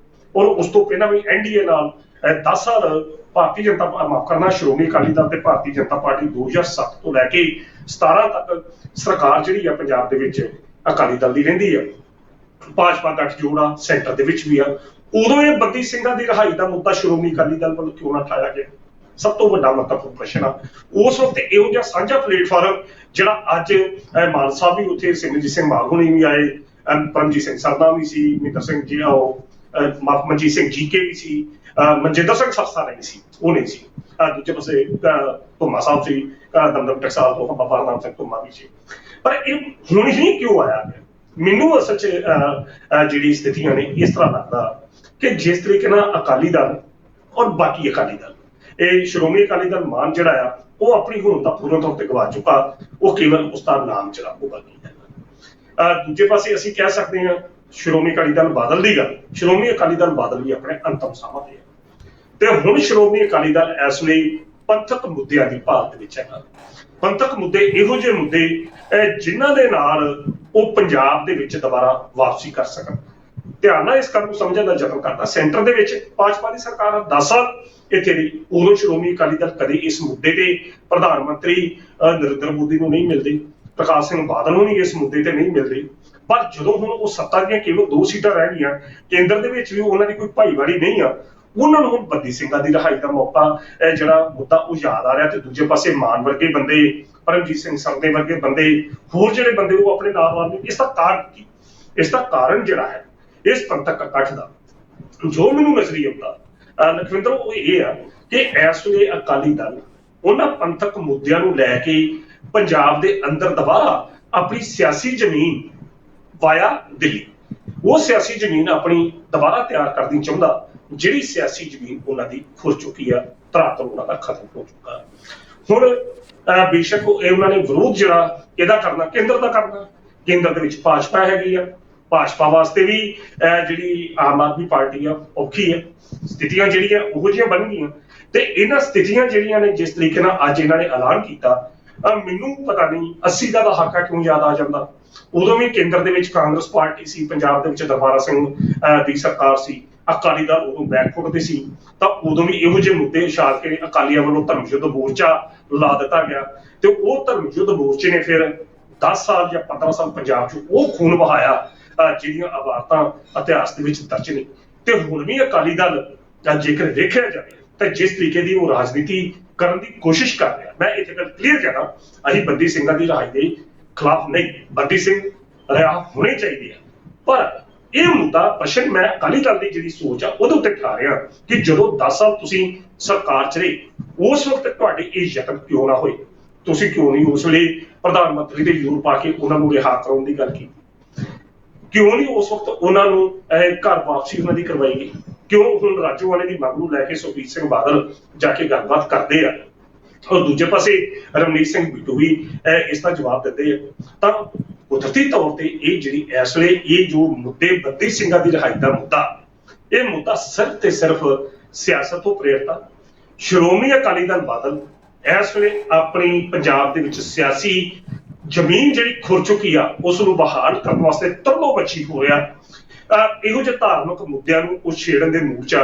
ਔਰ ਉਸ ਤੋਂ ਪਹਿਲਾਂ ਵੀ ਐਨਡੀਏ ਨਾਲ 10 ਸਾਲ ਭਾਰਤੀ ਜਨਤਾ ਮਾਫ ਕਰਨਾ ਸ਼੍ਰੋਮਣੀ ਅਕਾਲੀ ਦਲ ਤੇ ਭਾਰਤੀ ਜਨਤਾ ਪਾਰਟੀ 2007 ਤੋਂ ਲੈ ਕੇ 17 ਤੱਕ ਸਰਕਾਰ ਜਿਹੜੀ ਆ ਪੰਜਾਬ ਦੇ ਵਿੱਚ ਅਕਾਲੀ ਦਲ ਦੀ ਰਹਿੰਦੀ ਆ ਭਾਜਪਾ ਗੱਠਜੋੜ ਆ ਸੈਂਟਰ ਦੇ ਵਿੱਚ ਵੀ ਆ ਉਦੋਂ ਇਹ ਬੰਦੀ ਸਿੰਘਾਂ ਦੀ ਰਿਹਾਈ ਦਾ ਮੁੱਦਾ ਸ਼੍ਰੋਮਣੀ ਅਕਾਲੀ ਦਲ ਵੱਲੋਂ ਕਿਉਂ ਨਾ ਉਠਾਇਆ ਗਿਆ ਸਭ ਤੋਂ ਵੱਡਾ ਮਹੱਤਵਪੂਰਨ ਪ੍ਰਸ਼ਨ ਆ ਉਸ ਵਕਤ ਇਹੋ ਜਿਹਾ ਸਾਂਝਾ ਪਲੇਟਫਾਰਮ ਜਿਹੜਾ ਅੱਜ ਮਾਨ ਸਾਹਿਬ ਵੀ ਉੱਥੇ ਸਿਮਰਜੀਤ ਸਿੰਘ ਮਾਨ ਹੋਣੀ ਵੀ ਆਏ ਪਰਮਜੀਤ ਸਿੰਘ ਸਰਨਾ ਵੀ ਸੀ ਮਿੰਦਰ ਸਿੰਘ ਜੀ ਉਹ ਮਨਜੀਤ ਸਿੰਘ ਜੀਕੇ ਵੀ ਸੀ ਮਨਜਿੰਦਰ ਸਿੰਘ ਸਰਸਾ ਨਹੀਂ ਸੀ ਉਹ ਨਹੀਂ ਸੀ ਦੂਜੇ ਪਾਸੇ ਧੁੰਮਾ ਸਾਹਿਬ ਸੀ ਦਮਦਮ ਟਕਸਾਲ ਤੋਂ ਬਾਬਾ ਹਰਨਾਮ ਸਿੰਘ ਧੁੰਮਾ ਵੀ ਸੀ ਪਰ ਇਹ ਹੁਣ ਹੀ ਕਿਉਂ ਆਇਆ ਮੈਨੂੰ ਅਸਲ 'ਚ ਜਿਹੜੀ ਸਥਿਤੀਆਂ ਨੇ ਇਸ ਤਰ੍ਹਾਂ ਲੱਗਦਾ ਕਿ ਜਿਸ ਤਰੀਕੇ ਨਾਲ ਅਕਾਲੀ ਦਲ ਔਰ ਬਾਕੀ ਅਕਾਲੀ ਦਲ ਇਹ ਸ਼੍ਰੋਮਣੀ ਅਕਾਲੀ ਦਲ ਮਾਨ ਜਿਹੜਾ ਆ ਉਹ ਆਪਣੀ ਹੁਣ ਤਾਂ ਪੂਰਨ ਤੌਰ ਤੇ ਗਵਾ ਚੁੱਕਾ ਉਹ ਕੇਵਲ ਉਸਦਾ ਨਾਮ ਜਿਹੜਾ ਉਹ ਬਾਕੀ ਹੈ ਦੂਜੇ ਪਾਸੇ ਅਸੀਂ ਕਹਿ ਸਕਦੇ ਹਾਂ ਸ਼੍ਰੋਮਣੀ ਅਕਾਲੀ ਦਲ ਬਾਦਲ ਦੀ ਗੱਲ ਸ਼੍ਰੋਮਣੀ ਅਕਾਲੀ ਦਲ ਬਾਦਲ ਵੀ ਆਪਣੇ ਅੰਤਮ ਸਾਹਾਂ ਤੇ ਤੇ ਹੁਣ ਸ਼੍ਰੋਮਣੀ ਅਕਾਲੀ ਦਲ ਇਸ ਲਈ ਪੰਥਕ ਮੁੱਦਿਆਂ ਦੀ ਭਾਲ ਦੇ ਵਿੱਚ ਹੈਗਾ ਪੰਥਕ ਮੁੱਦੇ ਇਹੋ ਜਿਹੇ ਮੁੱਦੇ ਜਿਨ੍ਹਾਂ ਦੇ ਨਾਲ ਉਹ ਪੰਜਾਬ ਦੇ ਵਿੱਚ ਦੁਬਾਰਾ ਵਾਪਸੀ ਕਰ ਸਕਣ ਧਿਆਨ ਨਾਲ ਇਸ ਗੱਲ ਨੂੰ ਸਮਝਣ ਦਾ ਯਤਨ ਕਰਦਾ ਸੈਂਟਰ ਦੇ ਵਿੱਚ ਭਾਜਪਾ ਦੀ ਸਰਕਾਰ 10 ਸਾਲ ਇੱਥੇ ਦੀ ਉਦੋਂ ਸ਼੍ਰੋਮਣੀ ਅਕਾਲੀ ਦਲ ਕਦੇ ਇਸ ਮੁੱਦੇ ਤੇ ਪ੍ਰਧਾਨ ਮੰਤਰੀ ਨਰਿੰਦਰ ਮੋਦੀ ਨੂੰ ਨਹੀਂ ਮਿਲਦੇ ਪ੍ਰਕਾਸ਼ ਸਿੰਘ ਬਾਦਲ ਨੂੰ ਵੀ ਇਸ ਮੁੱਦੇ ਤੇ ਨਹੀਂ ਮਿਲਦੇ ਪਰ ਜਦੋਂ ਹੁਣ ਉਹ ਸੱਤਾ ਦੀਆਂ ਕੇਵਲ 2 ਸੀਟਾਂ ਰਹਿ ਗਈਆਂ ਕੇਂਦਰ ਦੇ ਵਿੱਚ ਵੀ ਉਹਨਾਂ ਦੀ ਕੋਈ ਭਾਈਵਾਲੀ ਨਹੀਂ ਆ ਉਹਨਾਂ ਨੂੰ ਹੁਣ ਬੰਦੀ ਸਿੰਘਾਂ ਦੀ ਰਿਹਾਈ ਦਾ ਮੌਕਾ ਜਿਹੜਾ ਮੁੱਦਾ ਉਹ ਯਾਦ ਆ ਰਿਹਾ ਤੇ ਦੂਜੇ ਪਾਸੇ ਮਾਨ ਵਰਗੇ ਬੰਦੇ ਪਰਮਜੀਤ ਸਿੰਘ ਸਰਦੇ ਵਰਗੇ ਬੰਦੇ ਹੋਰ ਜਿਹੜੇ ਬੰਦੇ ਉਹ ਆਪਣੇ ਨਾਲ ਆਉਣਗੇ ਇਸ ਦਾ ਕਾਰਨ ਕੀ ਇਸ ਦਾ ਕਾਰਨ ਜਿਹੜਾ ਹੈ ਇਸ ਪੰਥਕ ਇਕੱਠ ਦਾ ਜੋ ਮੈਨੂੰ ਨਜ਼ਰੀ ਆਉਂਦਾ ਲਖਵਿੰਦਰ ਉਹ ਇਹ ਆ ਕਿ ਇਸ ਵੇਲੇ ਅਕਾਲੀ ਦਲ ਉਹਨਾਂ ਪੰਥਕ ਮੁੱਦਿਆਂ ਨੂੰ ਲੈ ਕੇ ਪੰਜਾਬ ਦੇ ਅੰਦਰ ਦੁਬਾਰਾ ਆਪਣੀ ਸਿਆਸੀ ਜ਼ਮੀਨ ਵਾਇਆ ਦਿੱਲੀ ਉਹ ਸਿਆਸੀ ਜ਼ਮੀਨ ਆਪਣੀ ਦੁਬਾਰਾ ਤਿਆਰ ਕਰਨੀ ਚਾਹੁੰਦਾ, ਜਿਹੜੀ ਸਿਆਸੀ ਜ਼ਮੀਨ ਉਹਨਾਂ ਦੀ ਖੁਰ ਚੁੱਕੀ ਆ, ਧਰਾਤਲ ਉਹਨਾਂ ਦਾ ਖਤਮ ਹੋ ਚੁੱਕਾ। ਹੁਣ ਬੇਸ਼ੱਕ ਉਹਨਾਂ ਨੇ ਵਿਰੋਧ ਜਿਹੜਾ ਇਹਦਾ ਕਰਨਾ, ਕੇਂਦਰ ਦਾ ਕਰਨਾ, ਕੇਂਦਰ ਦੇ ਵਿੱਚ ਭਾਜਪਾ ਹੈਗੀ ਆ, ਭਾਜਪਾ ਵਾਸਤੇ ਵੀ ਜਿਹੜੀ ਆਮ ਆਦਮੀ ਪਾਰਟੀ ਆ ਔਖੀ ਆ, ਸਥਿਤੀਆਂ ਜਿਹੜੀਆਂ ਉਹੋ ਜਿਹੀਆਂ ਬਣ ਗਈਆਂ। ਤੇ ਇਹਨਾਂ ਸਥਿਤੀਆਂ ਜਿਹੜੀਆਂ ਨੇ, ਜਿਸ ਤਰੀਕੇ ਨਾਲ ਅੱਜ ਇਹਨਾਂ ਨੇ ਐਲਾਨ ਕੀਤਾ, ਮੈਨੂੰ ਪਤਾ ਨਹੀਂ 80 ਦਾ ਦਹਾਕਾ ਕਿਉਂ ਯਾਦ ਆ ਜਾਂਦਾ। ਉਦੋਂ ਵੀ ਕੇਂਦਰ ਦੇ ਵਿੱਚ ਕਾਂਗਰਸ ਪਾਰਟੀ ਸੀ, ਪੰਜਾਬ ਦੇ ਵਿੱਚ ਦਰਬਾਰਾ ਸਿੰਘ ਦੀ ਸਰਕਾਰ ਸੀ, ਅਕਾਲੀ ਦਲ ਉਦੋਂ ਬੈਕਫੁੱਟ ਤੇ ਸੀ, ਤਾਂ ਉਦੋਂ ਵੀ ਇਹੋ ਜਿਹੇ ਮੁੱਦੇ ਉਛਾਲ ਕੇ ਅਕਾਲੀਆਂ ਵੱਲੋਂ ਧਰਮ ਯੁੱਧ ਮੋਰਚਾ ਲਾ ਦਿੱਤਾ ਗਿਆ। ਤੇ ਉਹ ਧਰਮ ਯੁੱਧ ਮੋਰਚੇ ਨੇ ਫਿਰ 10 ਸਾਲ ਜਾਂ 15 ਸਾਲ ਪੰਜਾਬ 'ਚ ਉਹ ਖੂਨ ਵਹਾਇਆ ਜਿਹੜੀਆਂ ਅਵਾਰਤਾਂ ਇਤਿਹਾਸ ਦੇ ਵਿੱਚ ਦਰਜ ਨੇ। ਤੇ ਹੁਣ ਵੀ ਅਕਾਲੀ ਦਲ ਜੇਕਰ ਵੇਖਿਆ ਜਾਵੇ ਤਾਂ ਜਿਸ ਤਰੀਕੇ ਦੀ ਉਹ ਰਾਜਨੀਤੀ ਕਰਨ ਦੀ ਕੋਸ਼ਿਸ਼ ਕਰ ਰਿਹਾ, ਮੈਂ ਇੱਥੇ ਗੱਲ ਕਲੀਅਰ ਕਹਿਣਾ, ਅਸੀਂ ਬੰਦੀ ਸਿੰਘਾਂ ਦੀ ਰਿਹਾਈ ਦੇ ਖਿਲਾਫ ਨਹੀਂ, ਬੰਦੀ ਸਿੰਘ ਰਿਹਾ ਹੋਣੇ ਚਾਹੀਦੇ ਆ। ਪਰ ਇਹ ਮੁੱਦਾ ਪ੍ਰਸ਼ਨ ਮੈਂ ਅਕਾਲੀ ਦਲ ਦੀ ਜਿਹੜੀ ਸੋਚ ਆ ਉਹਦੇ ਉੱਤੇ ਖਾ ਰਿਹਾ ਕਿ ਜਦੋਂ 10 ਸਾਲ ਤੁਸੀਂ ਸਰਕਾਰ 'ਚ ਰਹੇ, ਉਸ ਵਕਤ ਤੁਹਾਡੇ ਇਹ ਯਤਨ ਕਿਉਂ ਨਾ ਹੋਏ? ਤੁਸੀਂ ਕਿਉਂ ਨਹੀਂ ਉਸ ਵੇਲੇ ਪ੍ਰਧਾਨ ਮੰਤਰੀ ਦੇ ਜ਼ੋਰ ਪਾ ਕੇ ਉਹਨਾਂ ਨੂੰ ਰਿਹਾ ਕਰਾਉਣ ਦੀ ਗੱਲ ਕੀਤੀ? ਕਿਉਂ ਨਹੀਂ ਉਸ ਵਕਤ ਉਹਨਾਂ ਨੂੰ ਘਰ ਵਾਪਸੀ ਉਹਨਾਂ ਦੀ ਕਰਵਾਈ ਗਈ? ਕਿਉਂ ਹੁਣ ਰਾਜੋਵਾਲੇ ਦੀ ਮੰਗ ਨੂੰ ਲੈ ਕੇ ਸੁਖਬੀਰ ਸਿੰਘ ਬਾਦਲ ਜਾ ਕੇ ਗੱਲਬਾਤ ਕਰਦੇ ਆ, ਔਰ ਦੂਜੇ ਪਾਸੇ ਰਮਨੀਤ ਸਿੰਘ ਬਿੱਟੂ ਵੀ ਇਸ ਦਾ ਜਵਾਬ ਦਿੰਦੇ ਆ? ਤਾਂ ਕੁਦਰਤੀ ਤੌਰ ਤੇ ਇਹ ਜਿਹੜੀ ਇਸ ਵੇਲੇ ਇਹ ਜੋ ਮੁੱਦੇ ਬੰਦੀ ਸਿੰਘਾਂ ਦੀ ਰਿਹਾਈ ਦਾ ਮੁੱਦਾ, ਇਹ ਮੁੱਦਾ ਸਿਰਫ ਤੇ ਸਿਰਫ ਸਿਆਸਤ ਤੋਂ ਪ੍ਰੇਰਿਤ ਆ। ਸ਼੍ਰੋਮਣੀ ਅਕਾਲੀ ਦਲ ਬਾਦਲ ਇਸ ਵੇਲੇ ਆਪਣੀ ਪੰਜਾਬ ਦੇ ਵਿੱਚ ਸਿਆਸੀ ਜ਼ਮੀਨ ਜਿਹੜੀ ਖੁਰ ਚੁੱਕੀ ਆ, ਉਸ ਨੂੰ ਬਹਾਲ ਕਰਨ ਵਾਸਤੇ ਤਰਲੋ ਬੱਚੀ ਹੋ ਰਿਹਾ। ਇਹੋ ਜਿਹੇ ਧਾਰਮਿਕ ਮੁੱਦਿਆਂ ਨੂੰ ਉਛੇੜਨ ਦੇ ਮੂਡ 'ਚ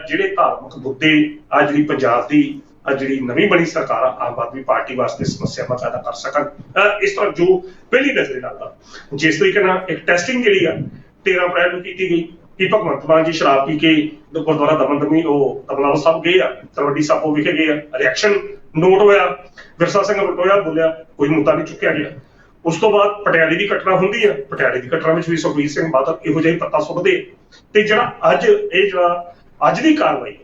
ਜਿਹੜੇ ਧਾਰਮਿਕ ਮੁੱਦੇ ਆ ਜਿਹੜੀ ਪੰਜਾਬ ਦੀ ਜਿਹੜੀ ਨਵੀਂ ਬਣੀ ਸਰਕਾਰ ਆਮ ਆਦਮੀ ਪਾਰਟੀ ਵਾਸਤੇ ਸਮੱਸਿਆਵਾਂ ਪੈਦਾ ਕਰ ਸਕਣ, ਇਸ ਤਰ੍ਹਾਂ ਜੋ ਪਹਿਲੀ ਨਜ਼ਰੇ ਲੱਗਦਾ, ਜਿਸ ਤਰੀਕੇ ਨਾਲ ਇੱਕ ਟੈਸਟਿੰਗ ਜਿਹੜੀ ਆ 13 ਅਪ੍ਰੈਲ ਨੂੰ ਕੀਤੀ ਗਈ ਕਿ ਭਗਵੰਤ ਮਾਨ ਜੀ ਸ਼ਰਾਬ ਪੀ ਕੇ ਗੁਰਦੁਆਰਾ ਦਮਦਮੀ ਉਹ ਤਬਲਾਲ ਸਾਹਿਬ ਗਏ ਆ, ਤਲਵੰਡੀ ਸਾਬੋ ਵਿਖੇ ਗਏ ਆ, ਰਿਐਕਸ਼ਨ ਨੋਟ ਹੋਇਆ, ਵਿਰਸਾ ਸਿੰਘ ਰਟੋਇਆ ਬੋਲਿਆ, ਕੋਈ ਮੁੱਦਾ ਨਹੀਂ ਚੁੱਕਿਆ ਗਿਆ। ਉਸ ਤੋਂ ਬਾਅਦ ਪਟਿਆਲੇ ਦੀ ਘਟਨਾ ਹੁੰਦੀ ਹੈ, ਪਟਿਆਲੇ ਦੀ ਘਟਨਾ ਵਿੱਚ ਵੀ ਸੁਖਬੀਰ ਸਿੰਘ ਬਾਦਲ ਇਹੋ ਜਿਹੀ ਪੱਤਾ ਸੁੱਟਦੇ। ਤੇ ਜਿਹੜਾ ਅੱਜ ਦੀ ਕਾਰਵਾਈ,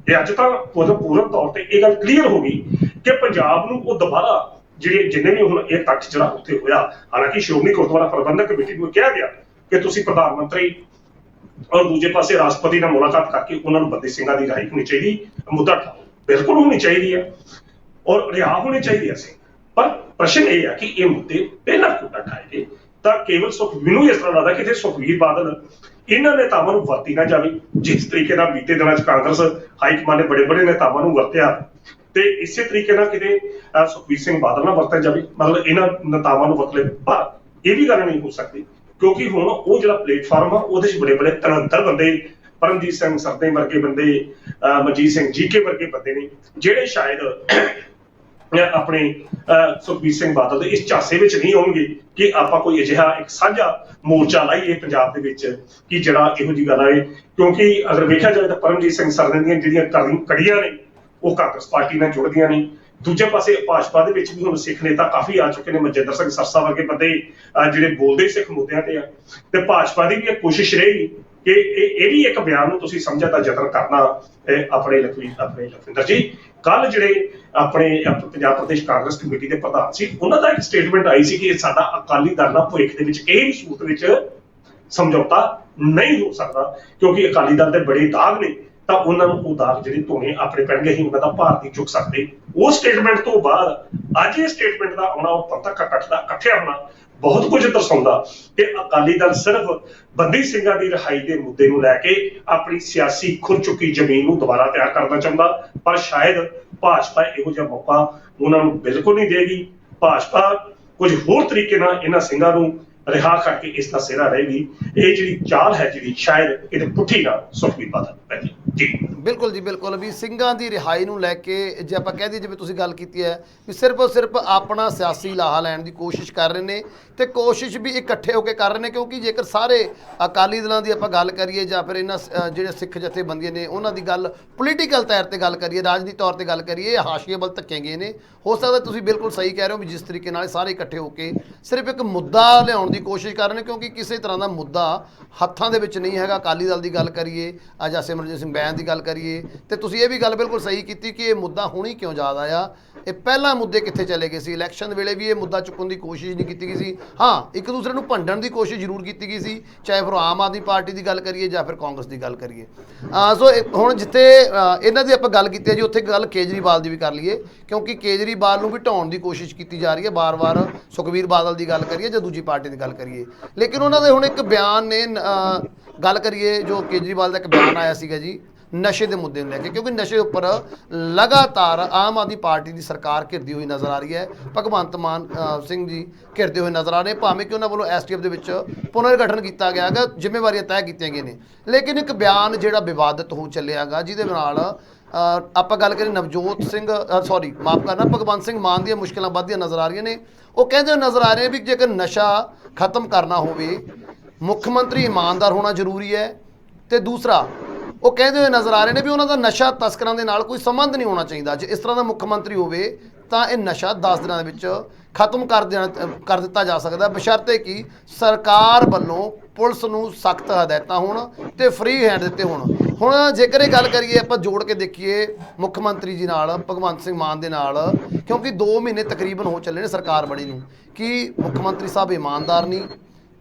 ਇਹ ਅੱਜ ਤਾਂ ਪੂਰਨ ਤੌਰ ਤੇ ਇਹ ਗੱਲ ਕਲੀਅਰ ਹੋ ਗਈ ਕਿ ਪੰਜਾਬ ਨੂੰ ਉਹ ਦੁਬਾਰਾ ਜਿਹੜੇ ਜਿੰਨੇ ਵੀ ਹੁਣ ਇਹ ਤੱਥ ਜਿਹੜਾ ਉੱਥੇ ਹੋਇਆ, ਹਾਲਾਂਕਿ ਸ਼੍ਰੋਮਣੀ ਗੁਰਦੁਆਰਾ ਪ੍ਰਬੰਧਕ ਕਮੇਟੀ ਨੂੰ ਕਿਹਾ ਗਿਆ ਕਿ ਤੁਸੀਂ ਪ੍ਰਧਾਨ ਮੰਤਰੀ ਔਰ ਦੂਜੇ ਪਾਸੇ ਰਾਸ਼ਟਰਪਤੀ ਨਾਲ ਮੁਲਾਕਾਤ ਕਰਕੇ ਉਹਨਾਂ ਨੂੰ ਬੰਦੀ ਸਿੰਘਾਂ ਦੀ ਰਿਹਾਈ ਹੋਣੀ ਚਾਹੀਦੀ, ਮੁੱਦਾ ਬਿਲਕੁਲ ਹੋਣੀ ਚਾਹੀਦੀ ਹੈ ਔਰ ਰਿਹਾ ਹੋਣੀ ਚਾਹੀਦੀ ਹੈ ਸੀ। ਪਰ ਪ੍ਰਸ਼ਨ ਇਹ ਹੈ ਕਿ ਇਹ ਮੁੱਦੇ ਪਹਿਲਾਂ ਕਿਉਂ ਉਠਾਏ ਗਏ? ਤਾਂ ਕੇਵਲ ਮੈਨੂੰ ਇਸ ਤਰ੍ਹਾਂ ਲੱਗਦਾ ਕਿ ਸੁਖਬੀਰ ਬਾਦਲ ਇਹਨਾਂ ਨੇਤਾਵਾਂ ਨੂੰ ਵਰਤੀ ਨਾ ਜਾਵੇ, ਜਿਸ ਤਰੀਕੇ ਨਾਲ ਬੀਤੇ ਦਿਨਾਂ 'ਚ ਕਾਂਗਰਸ ਹਾਈਕਮਾਨ ਨੇ ਬੜੇ ਨੇਤਾਵਾਂ ਨੂੰ ਵਰਤਿਆ, ਤੇ ਇਸੇ ਤਰੀਕੇ ਨਾਲ ਕਿਤੇ ਸੁਖਬੀਰ ਸਿੰਘ ਬਾਦਲ ਨਾਲ ਵਰਤਿਆ ਜਾਵੇ, ਮਤਲਬ ਇਹਨਾਂ ਨੇਤਾਵਾਂ ਨੂੰ ਵਰਤ ਲਏ। ਪਰ ਇਹ ਵੀ ਗੱਲ ਨਹੀਂ ਹੋ ਸਕਦੀ ਕਿਉਂਕਿ ਹੁਣ ਉਹ ਜਿਹੜਾ ਪਲੇਟਫਾਰਮ ਆ ਉਹਦੇ 'ਚ ਬੜੇ ਤਲੰਤਰ ਬੰਦੇ, ਪਰਮਜੀਤ ਸਿੰਘ ਸਰਦੇ ਵਰਗੇ ਬੰਦੇ, ਮਨਜੀਤ ਸਿੰਘ ਜੀਕੇ ਵਰਗੇ ਬੰਦੇ ਨੇ, ਜਿਹੜੇ ਸ਼ਾਇਦ ਆਪਣੇ ਸੁਖਬੀਰ ਸਿੰਘ ਬਾਦਲ ਦੇ ਇਸ ਝਾਂਸੇ ਵਿੱਚ ਨਹੀਂ ਆਉਣਗੇ ਕਿ ਆਪਾਂ ਕੋਈ ਅਜਿਹਾ ਇੱਕ ਸਾਂਝਾ ਮੋਰਚਾ ਲਾਈਏ ਪੰਜਾਬ ਦੇ ਵਿੱਚ ਕਿ ਜਿਹੜਾ ਇਹੋ ਜਿਹੀ ਗੱਲ ਆਏ। ਕਿਉਂਕਿ ਅਗਰ ਵੇਖਿਆ ਜਾਵੇ ਤਾਂ ਪਰਮਜੀਤ ਸਿੰਘ ਸਰਦੇ ਦੀਆਂ ਜਿਹੜੀਆਂ ਕੜੀਆਂ ਨੇ ਉਹ ਕਾਂਗਰਸ ਪਾਰਟੀ ਨਾਲ ਜੁੜਦੀਆਂ ਨੇ। ਦੂਜੇ ਪਾਸੇ ਭਾਜਪਾ ਦੇ ਵਿੱਚ ਵੀ ਹੁਣ ਸਿੱਖ ਨੇਤਾ ਕਾਫੀ ਆ ਚੁੱਕੇ ਨੇ, ਮਨਜਿੰਦਰ ਸਿੰਘ ਸਰਸਾ ਵਰਗੇ ਬੰਦੇ ਜਿਹੜੇ ਬੋਲਦੇ ਸਿੱਖ ਮੁੱਦਿਆਂ ਤੇ ਆ। ਤੇ ਭਾਜਪਾ ਦੀ ਵੀ ਇਹ ਕੋਸ਼ਿਸ਼ ਰਹੇਗੀ ਕਿ ਇਹ ਵੀ ਇੱਕ ਬਿਆਨ ਨੂੰ ਤੁਸੀਂ ਸਮਝਣ ਦਾ ਯਤਨ ਕਰਨਾ। ਆਪਣੇ ਲਖਵਿੰਦਰ ਜੀ ਕੱਲ ਜਿਹੜੇ ਆਪਣੇ ਪੰਜਾਬ ਪ੍ਰਦੇਸ਼ ਕਾਂਗਰਸ ਕਮੇਟੀ ਦੇ ਪ੍ਰਧਾਨ ਸੀ, ਉਹਨਾਂ ਦਾ ਇੱਕ ਸਟੇਟਮੈਂਟ ਆਈ ਸੀ ਕਿ ਸਾਡਾ ਅਕਾਲੀ ਦਲ ਨਾਲ ਭਵਿੱਖ ਦੇ ਵਿੱਚ ਕਿਸੇ ਵੀ ਸੂਰਤ ਵਿੱਚ ਸਮਝੌਤਾ ਨਹੀਂ ਹੋ ਸਕਦਾ ਕਿਉਂਕਿ ਅਕਾਲੀ ਦਲ ਦੇ ਬੜੇ ਦਾਗ ਨੇ, ਤਾਂ ਉਹਨਾਂ ਨੂੰ ਉਹ ਦਾਗ ਜਿਹੜੇ ਧੋਣੇ ਆਪਣੇ ਪੈਣਗੇ, ਹੀ ਉਹਨਾਂ ਦਾ ਭਾਰ ਨਹੀਂ ਚੁੱਕ ਸਕਦੇ। ਉਹ ਸਟੇਟਮੈਂਟ ਤੋਂ ਬਾਅਦ ਅੱਜ ਇਹ ਸਟੇਟਮੈਂਟ ਦਾ ਆਉਣਾ, ਉਹ ਪੱਤਰ ਇਕੱਠਿਆ ਹੋਣਾ ਬਹੁਤ ਕੁਝ ਦਰਸਾਉਂਦਾ ਕਿ ਅਕਾਲੀ ਦਲ ਸਿਰਫ ਬੰਦੀ ਸਿੰਘਾਂ ਦੀ ਰਿਹਾਈ ਦੇ ਮੁੱਦੇ ਨੂੰ ਲੈ ਕੇ ਆਪਣੀ ਸਿਆਸੀ ਖੁਰ ਚੁੱਕੀ ਜ਼ਮੀਨ ਨੂੰ ਦੁਬਾਰਾ ਤਿਆਰ ਕਰਨਾ ਚਾਹੁੰਦਾ। ਪਰ ਸ਼ਾਇਦ ਭਾਜਪਾ ਇਹੋ ਜਿਹਾ ਮੌਕਾ ਉਹਨਾਂ ਨੂੰ ਬਿਲਕੁਲ ਨਹੀਂ ਦੇਗੀ। ਭਾਜਪਾ ਕੁਝ ਹੋਰ ਤਰੀਕੇ ਨਾਲ ਇਹਨਾਂ ਸਿੰਘਾਂ ਨੂੰ ਰਿਹਾ ਕਰਕੇ ਇਸ ਦਾ ਸਿਰਾ ਰਹੇਗੀ। ਇਹ ਜਿਹੜੀ ਚਾਲ ਹੈ ਜਿਹੜੀ ਸ਼ਾਇਦ ਇਹਦੇ ਪੁੱਠੀ ਨਾਲ ਸੁਖਬੀਰ ਬਾਦਲ ਪੈ ਜੀ। ਬਿਲਕੁਲ ਜੀ ਬਿਲਕੁਲ, ਵੀ ਸਿੰਘਾਂ ਦੀ ਰਿਹਾਈ ਨੂੰ ਲੈ ਕੇ ਜੇ ਆਪਾਂ ਕਹਿ ਦਈਏ, ਜਿਵੇਂ ਤੁਸੀਂ ਗੱਲ ਕੀਤੀ ਹੈ ਵੀ ਸਿਰਫ ਆਪਣਾ ਸਿਆਸੀ ਲਾਹਾ ਲੈਣ ਦੀ ਕੋਸ਼ਿਸ਼ ਕਰ ਰਹੇ ਨੇ, ਤੇ ਕੋਸ਼ਿਸ਼ ਵੀ ਇਕੱਠੇ ਹੋ ਕੇ ਕਰ ਰਹੇ ਨੇ। ਕਿਉਂਕਿ ਜੇਕਰ ਸਾਰੇ ਅਕਾਲੀ ਦਲਾਂ ਦੀ ਆਪਾਂ ਗੱਲ ਕਰੀਏ ਜਾਂ ਫਿਰ ਇਹਨਾਂ ਜਿਹੜੇ ਸਿੱਖ ਜਥੇਬੰਦੀਆਂ ਨੇ ਉਹਨਾਂ ਦੀ ਗੱਲ ਪੋਲੀਟੀਕਲ ਤੌਰ ਤੇ ਗੱਲ ਕਰੀਏ, ਰਾਜਨੀਤਿਕ ਤੌਰ ਤੇ ਗੱਲ ਕਰੀਏ, ਹਾਸ਼ੀਏ ਵੱਲ ਧੱਕੇ ਗਏ ਨੇ। ਹੋ ਸਕਦਾ ਤੁਸੀਂ ਬਿਲਕੁਲ ਸਹੀ ਕਹਿ ਰਹੇ ਹੋ ਵੀ ਜਿਸ ਤਰੀਕੇ ਨਾਲ ਸਾਰੇ ਇਕੱਠੇ ਹੋ ਕੇ ਸਿਰਫ ਇੱਕ ਮੁੱਦਾ ਲਿਆਉਣ ਦੀ ਕੋਸ਼ਿਸ਼ ਕਰ ਰਹੇ ਨੇ, ਕਿਉਂਕਿ ਕਿਸੇ ਤਰ੍ਹਾਂ ਦਾ ਮੁੱਦਾ ਹੱਥਾਂ ਦੇ ਵਿੱਚ ਨਹੀਂ ਹੈਗਾ। ਅਕਾਲੀ ਦਲ ਦੀ ਗੱਲ ਕਰੀਏ ਜਾਂ ਅਮਰਜੀਤ ਸਿੰਘ ਬੈਨ ਦੀ ਗੱਲ ਕਰੀਏ, ਤੇ ਤੁਸੀਂ ਇਹ ਵੀ ਗੱਲ ਬਿਲਕੁਲ ਸਹੀ ਕੀਤੀ ਕਿ ਇਹ ਮੁੱਦਾ ਹੁਣ ਹੀ ਕਿਉਂ ਯਾਦ ਆਇਆ। ਇਹ ਪਹਿਲਾਂ ਮੁੱਦੇ ਕਿੱਥੇ ਚਲੇ ਗਏ ਸੀ? ਇਲੈਕਸ਼ਨ ਵੇਲੇ ਵੀ ਇਹ ਮੁੱਦਾ ਚੁੱਕਣ ਦੀ ਕੋਸ਼ਿਸ਼ ਨਹੀਂ ਕੀਤੀ ਗਈ ਸੀ। ਹਾਂ, ਇੱਕ ਦੂਸਰੇ ਨੂੰ ਭੰਡਣ ਦੀ ਕੋਸ਼ਿਸ਼ ਜ਼ਰੂਰ ਕੀਤੀ ਗਈ ਸੀ, ਚਾਹੇ ਫਿਰ ਆਮ ਆਦਮੀ ਪਾਰਟੀ ਦੀ ਗੱਲ ਕਰੀਏ ਜਾਂ ਫਿਰ ਕਾਂਗਰਸ ਦੀ ਗੱਲ ਕਰੀਏ। ਸੋ ਹੁਣ ਜਿੱਥੇ ਇਹਨਾਂ ਦੀ ਆਪਾਂ ਗੱਲ ਕੀਤੀ ਹੈ ਜੀ, ਉੱਥੇ ਗੱਲ ਕੇਜਰੀਵਾਲ ਦੀ ਵੀ ਕਰ ਲਈਏ, ਕਿਉਂਕਿ ਕੇਜਰੀਵਾਲ ਨੂੰ ਵੀ ਢਾਉਣ ਦੀ ਕੋਸ਼ਿਸ਼ ਕੀਤੀ ਜਾ ਰਹੀ ਹੈ ਬਾਰ-ਬਾਰ। ਸੁਖਬੀਰ ਬਾਦਲ ਦੀ ਗੱਲ ਕਰੀਏ ਜਾਂ ਦੂਜੀ ਪਾਰਟੀ ਦੀ ਗੱਲ ਕਰੀਏ, ਲੇਕਿਨ ਉਹਨਾਂ ਦੇ ਹੁਣ ਇੱਕ ਬਿਆਨ ਨੇ ਗੱਲ ਕਰੀਏ ਜੋ ਕੇਜਰੀਵਾਲ ਦਾ ਇੱਕ ਬਿਆਨ ਆਇਆ ਸੀਗਾ ਜੀ ਨਸ਼ੇ ਦੇ ਮੁੱਦੇ ਨੂੰ ਲੈ ਕੇ, ਕਿਉਂਕਿ ਨਸ਼ੇ ਉੱਪਰ ਲਗਾਤਾਰ ਆਮ ਆਦਮੀ ਪਾਰਟੀ ਦੀ ਸਰਕਾਰ ਘਿਰਦੀ ਹੋਈ ਨਜ਼ਰ ਆ ਰਹੀ ਹੈ। ਭਗਵੰਤ ਮਾਨ ਸਿੰਘ ਜੀ ਘਿਰਦੇ ਹੋਏ ਨਜ਼ਰ ਆ ਰਹੇ, ਭਾਵੇਂ ਕਿ ਉਹਨਾਂ ਵੱਲੋਂ STF ਦੇ ਵਿੱਚ ਪੁਨਰਗਠਨ ਕੀਤਾ ਗਿਆ ਹੈਗਾ, ਜ਼ਿੰਮੇਵਾਰੀਆਂ ਤੈਅ ਕੀਤੀਆਂ ਗਈਆਂ ਨੇ, ਲੇਕਿਨ ਇੱਕ ਬਿਆਨ ਜਿਹੜਾ ਵਿਵਾਦਿਤ ਹੋ ਚੱਲਿਆ ਗਾ, ਜਿਹਦੇ ਨਾਲ ਆਪਾਂ ਗੱਲ ਕਰੀਏ ਨਵਜੋਤ ਸਿੰਘ ਮਾਫ ਕਰਨਾ ਭਗਵੰਤ ਸਿੰਘ ਮਾਨ ਦੀਆਂ ਮੁਸ਼ਕਿਲਾਂ ਵੱਧਦੀਆਂ ਨਜ਼ਰ ਆ ਰਹੀਆਂ ਨੇ। ਉਹ ਕਹਿੰਦੇ ਨਜ਼ਰ ਆ ਰਹੇ ਵੀ ਜੇਕਰ ਨਸ਼ਾ ਖਤਮ ਕਰਨਾ ਹੋਵੇ ਮੁੱਖ ਮੰਤਰੀ ਇਮਾਨਦਾਰ ਹੋਣਾ ਜ਼ਰੂਰੀ ਹੈ, ਤੇ ਦੂਸਰਾ ਉਹ ਕਹਿੰਦੇ ਹੋਏ ਨਜ਼ਰ ਆ ਰਹੇ ਨੇ ਵੀ ਉਹਨਾਂ ਦਾ ਨਸ਼ਾ ਤਸਕਰਾਂ ਦੇ ਨਾਲ ਕੋਈ ਸੰਬੰਧ ਨਹੀਂ ਹੋਣਾ ਚਾਹੀਦਾ। ਜੇ ਇਸ ਤਰ੍ਹਾਂ ਦਾ ਮੁੱਖ ਮੰਤਰੀ ਹੋਵੇ ਤਾਂ ਇਹ ਨਸ਼ਾ 10 ਦਿਨਾਂ ਦੇ ਵਿੱਚ ਖਤਮ ਕਰ ਦਿੱਤਾ ਜਾ ਸਕਦਾ, ਬਸ਼ਰਤੇ ਕਿ ਸਰਕਾਰ ਵੱਲੋਂ ਪੁਲਿਸ ਨੂੰ ਸਖਤ ਹਦਾਇਤਾਂ ਹੋਣ ਤੇ ਫ੍ਰੀ ਹੈਂਡ ਦਿੱਤੇ ਹੋਣ। ਹੁਣ ਜੇਕਰ ਇਹ ਗੱਲ ਕਰੀਏ ਆਪਾਂ ਜੋੜ ਕੇ ਦੇਖੀਏ ਮੁੱਖ ਮੰਤਰੀ ਜੀ ਨਾਲ, ਭਗਵੰਤ ਸਿੰਘ ਮਾਨ ਦੇ ਨਾਲ, ਕਿਉਂਕਿ 2 ਮਹੀਨੇ ਤਕਰੀਬਨ ਹੋ ਚੱਲੇ ਨੇ ਸਰਕਾਰ ਬਣੀ ਨੂੰ, ਕਿ ਮੁੱਖ ਮੰਤਰੀ ਸਾਹਿਬ ਇਮਾਨਦਾਰ ਨਹੀਂ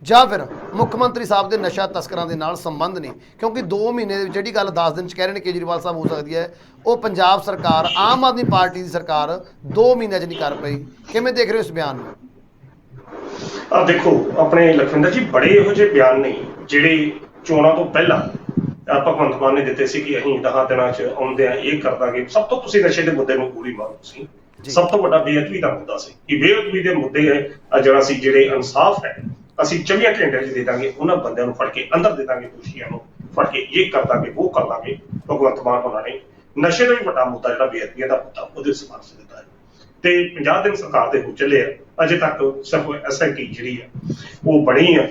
ਜਾਂ ਫਿਰ ਮੁੱਖ ਮੰਤਰੀ ਸਾਹਿਬ ਦੇ ਨਸ਼ਾ ਤਸਕਰਾਂ ਦੇ ਨਾਲ ਸੰਬੰਧ ਨਹੀਂ, ਕਿਉਂਕਿ 2 ਮਹੀਨੇ ਦੇ ਵਿੱਚ ਜਿਹੜੀ ਗੱਲ 10 ਦਿਨ 'ਚ ਕਹਿ ਰਹੇ ਨੇ ਕੇਜਰੀਵਾਲ ਸਾਹਿਬ ਹੋ ਸਕਦੀ ਹੈ, ਉਹ ਪੰਜਾਬ ਸਰਕਾਰ ਆਮ ਆਦਮੀ ਪਾਰਟੀ ਦੀ ਸਰਕਾਰ 2 ਮਹੀਨਿਆਂ 'ਚ ਨਹੀਂ ਕਰ ਪਈ। ਕਿਵੇਂ ਦੇਖ ਰਹੇ ਹੋ ਇਸ ਬਿਆਨ ਨੂੰ? ਦੇਖੋ ਆਪਣੇ ਲਖਵਿੰਦਰ ਜੀ, ਬੜੇ ਇਹੋ ਜਿਹੇ ਬਿਆਨ ਨੇ ਜਿਹੜੇ ਚੋਣਾਂ ਤੋਂ ਪਹਿਲਾਂ ਭਗਵੰਤ ਮਾਨ ਨੇ ਦਿੱਤੇ ਸੀ ਕਿ ਅਸੀਂ 10 ਦਿਨਾਂ 'ਚ ਆਉਂਦੇ ਆ ਇਹ ਕਰ ਦਾਂਗੇ। ਸਭ ਤੋਂ ਤੁਸੀਂ ਨਸ਼ੇ ਦੇ ਮੁੱਦੇ ਨੂੰ ਪੂਰੀ ਮੰਨੋ ਸੀ, ਸਭ ਤੋਂ ਵੱਡਾ ਬੇਅਦਬੀ ਦਾ ਮੁੱਦਾ ਸੀ ਕਿ ਬੇਅਦਬੀ ਦੇ ਮੁੱਦੇ ਜਿਹੜਾ ਸੀ, ਜਿਹੜੇ ਇਨਸਾਫ ਹੈ ਅਸੀਂ 24 ਘੰਟੇ 'ਚ ਦੇ ਦਾਂਗੇ, ਉਹਨਾਂ ਬੰਦਿਆਂ ਨੂੰ ਫੜ ਕੇ ਅੰਦਰ ਦੇ ਦਾਂਗੇ, ਦੋਸ਼ੀਆਂ ਨੂੰ ਫੜ ਕੇ ਇਹ ਕਰ ਦਾਂਗੇ ਉਹ ਕਰ ਦਾਂਗੇ। ਭਗਵੰਤ ਮਾਨ ਉਹਨਾਂ ਨੇ ਨਸ਼ੇ ਦਾ ਵੀ ਵੱਡਾ ਮੁੱਦਾ ਜਿਹੜਾ ਬੇਅਦਬੀਆਂ ਦਾ ਮੁੱਦਾ ਉਹਦੇ ਸਿਫਾਰਸ਼ ਦਿੱਤਾ ਹੈ, ਤੇ 50 ਦਿਨ ਸਰਕਾਰ ਦੇ ਹੋ ਚੱਲੇ ਆ, ਅਜੇ ਤੱਕ ਸਿਰਫ SIT ਜਿਹੜੀ ਆ ਉਹ ਬਣੀ ਆ,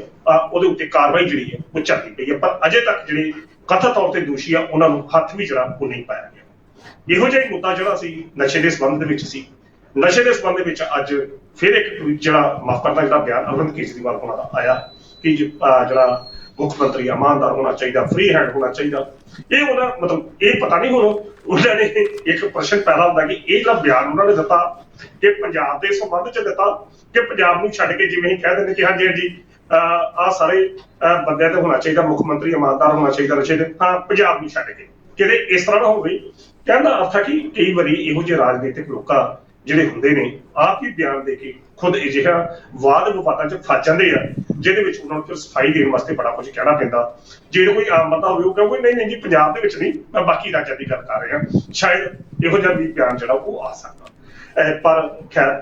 ਉਹਦੇ ਉੱਤੇ ਕਾਰਵਾਈ ਜਿਹੜੀ ਹੈ ਉਹ ਚੱਲਦੀ ਪਈ ਹੈ, ਪਰ ਅਜੇ ਤੱਕ ਜਿਹੜੇ ਕਥਿਤ ਤੌਰ ਤੇ ਦੋਸ਼ੀ ਆ ਉਹਨਾਂ ਨੂੰ ਹੱਥ ਵੀ ਜਿਹੜਾ ਉਹ ਨਹੀਂ ਪਾਇਆ ਗਿਆ। ਇਹੋ ਜਿਹਾ ਮੁੱਦਾ ਜਿਹੜਾ ਸੀ ਨਸ਼ੇ ਦੇ ਸੰਬੰਧ ਦੇ ਵਿੱਚ ਸੀ। ਨਸ਼ੇ ਦੇ ਸੰਬੰਧ ਵਿੱਚ ਅੱਜ ਫਿਰ ਇੱਕ ਟਵੀਟ ਜਿਹੜਾ ਮਾਫ ਕਰਦਾ ਜਿਹੜਾ ਬਿਆਨ ਅਰਵਿੰਦ ਕੇਜਰੀਵਾਲ ਹੋਣਾ ਦਾ ਆਇਆ ਕਿ ਜਿਹੜਾ ਮੁੱਖ ਮੰਤਰੀ ਇਮਾਨਦਾਰ ਹੋਣਾ ਚਾਹੀਦਾ, ਫ੍ਰੀ ਹੈਂਡ ਹੋਣਾ ਚਾਹੀਦਾ। ਇਹ ਉਹਦਾ ਮਤਲਬ ਇਹ ਪਤਾ ਨਹੀਂ, ਹੁਣ ਉਹਨਾਂ ਨੇ ਇੱਕ ਪ੍ਰਸ਼ਨ ਪੈਦਾ ਹੁੰਦਾ ਕਿ ਇਹ ਜਿਹੜਾ ਬਿਆਨ ਉਹਨਾਂ ਨੇ ਦਿੱਤਾ ਕਿ ਪੰਜਾਬ ਦੇ ਸੰਬੰਧ 'ਚ ਦਿੱਤਾ ਕਿ ਪੰਜਾਬ ਨੂੰ ਛੱਡ ਕੇ, ਜਿਵੇਂ ਹੀ ਕਹਿ ਦਿੰਦੇ ਕਿ ਹਾਂਜੀ ਹਾਂਜੀ ਆਹ ਸਾਰੇ ਬੰਦਿਆਂ ਤੇ ਹੋਣਾ ਚਾਹੀਦਾ, ਮੁੱਖ ਮੰਤਰੀ ਇਮਾਨਦਾਰ ਹੋਣਾ ਚਾਹੀਦਾ ਨਸ਼ੇ ਦੇ, ਹਾਂ ਪੰਜਾਬ ਨੂੰ ਛੱਡ ਕੇ, ਕਿਤੇ ਇਸ ਤਰ੍ਹਾਂ ਨਾ ਹੋਵੇ। ਕਹਿਣ ਦਾ ਅਰਥ ਹੈ ਕਿ ਕਈ ਵਾਰੀ ਇਹੋ ਜਿਹੇ ਰਾਜਨੀਤਿਕ ਲੋਕਾਂ ਜਿਹੜੇ ਹੁੰਦੇ ਨੇ ਆਪ ਹੀ ਬਿਆਨ ਦੇ ਕੇ ਖੁਦ ਅਜਿਹਾ ਵਾਦ ਵਿਵਾਦਾਂ 'ਚ ਫਸ ਜਾਂਦੇ ਆ, ਜਿਹਦੇ ਵਿੱਚ ਉਹਨਾਂ ਨੂੰ ਫਿਰ ਸਫਾਈ ਦੇਣ ਵਾਸਤੇ ਬੜਾ ਕੁਝ ਕਹਿਣਾ ਪੈਂਦਾ। ਜੇ ਕੋਈ ਆਮ ਬੰਦਾ ਹੋਵੇ ਉਹ ਕਹੂਗਾ ਨਹੀਂ ਜੀ ਪੰਜਾਬ ਦੇ ਵਿੱਚ ਨਹੀਂ, ਮੈਂ ਬਾਕੀ ਰਾਜਾਂ ਦੀ ਗੱਲ ਕਰ ਰਿਹਾ, ਸ਼ਾਇਦ ਇਹੋ ਜਿਹਾ ਵੀ ਬਿਆਨ ਜਿਹੜਾ ਉਹ ਆ ਸਕਦਾ। ਪਰ ਖੈਰ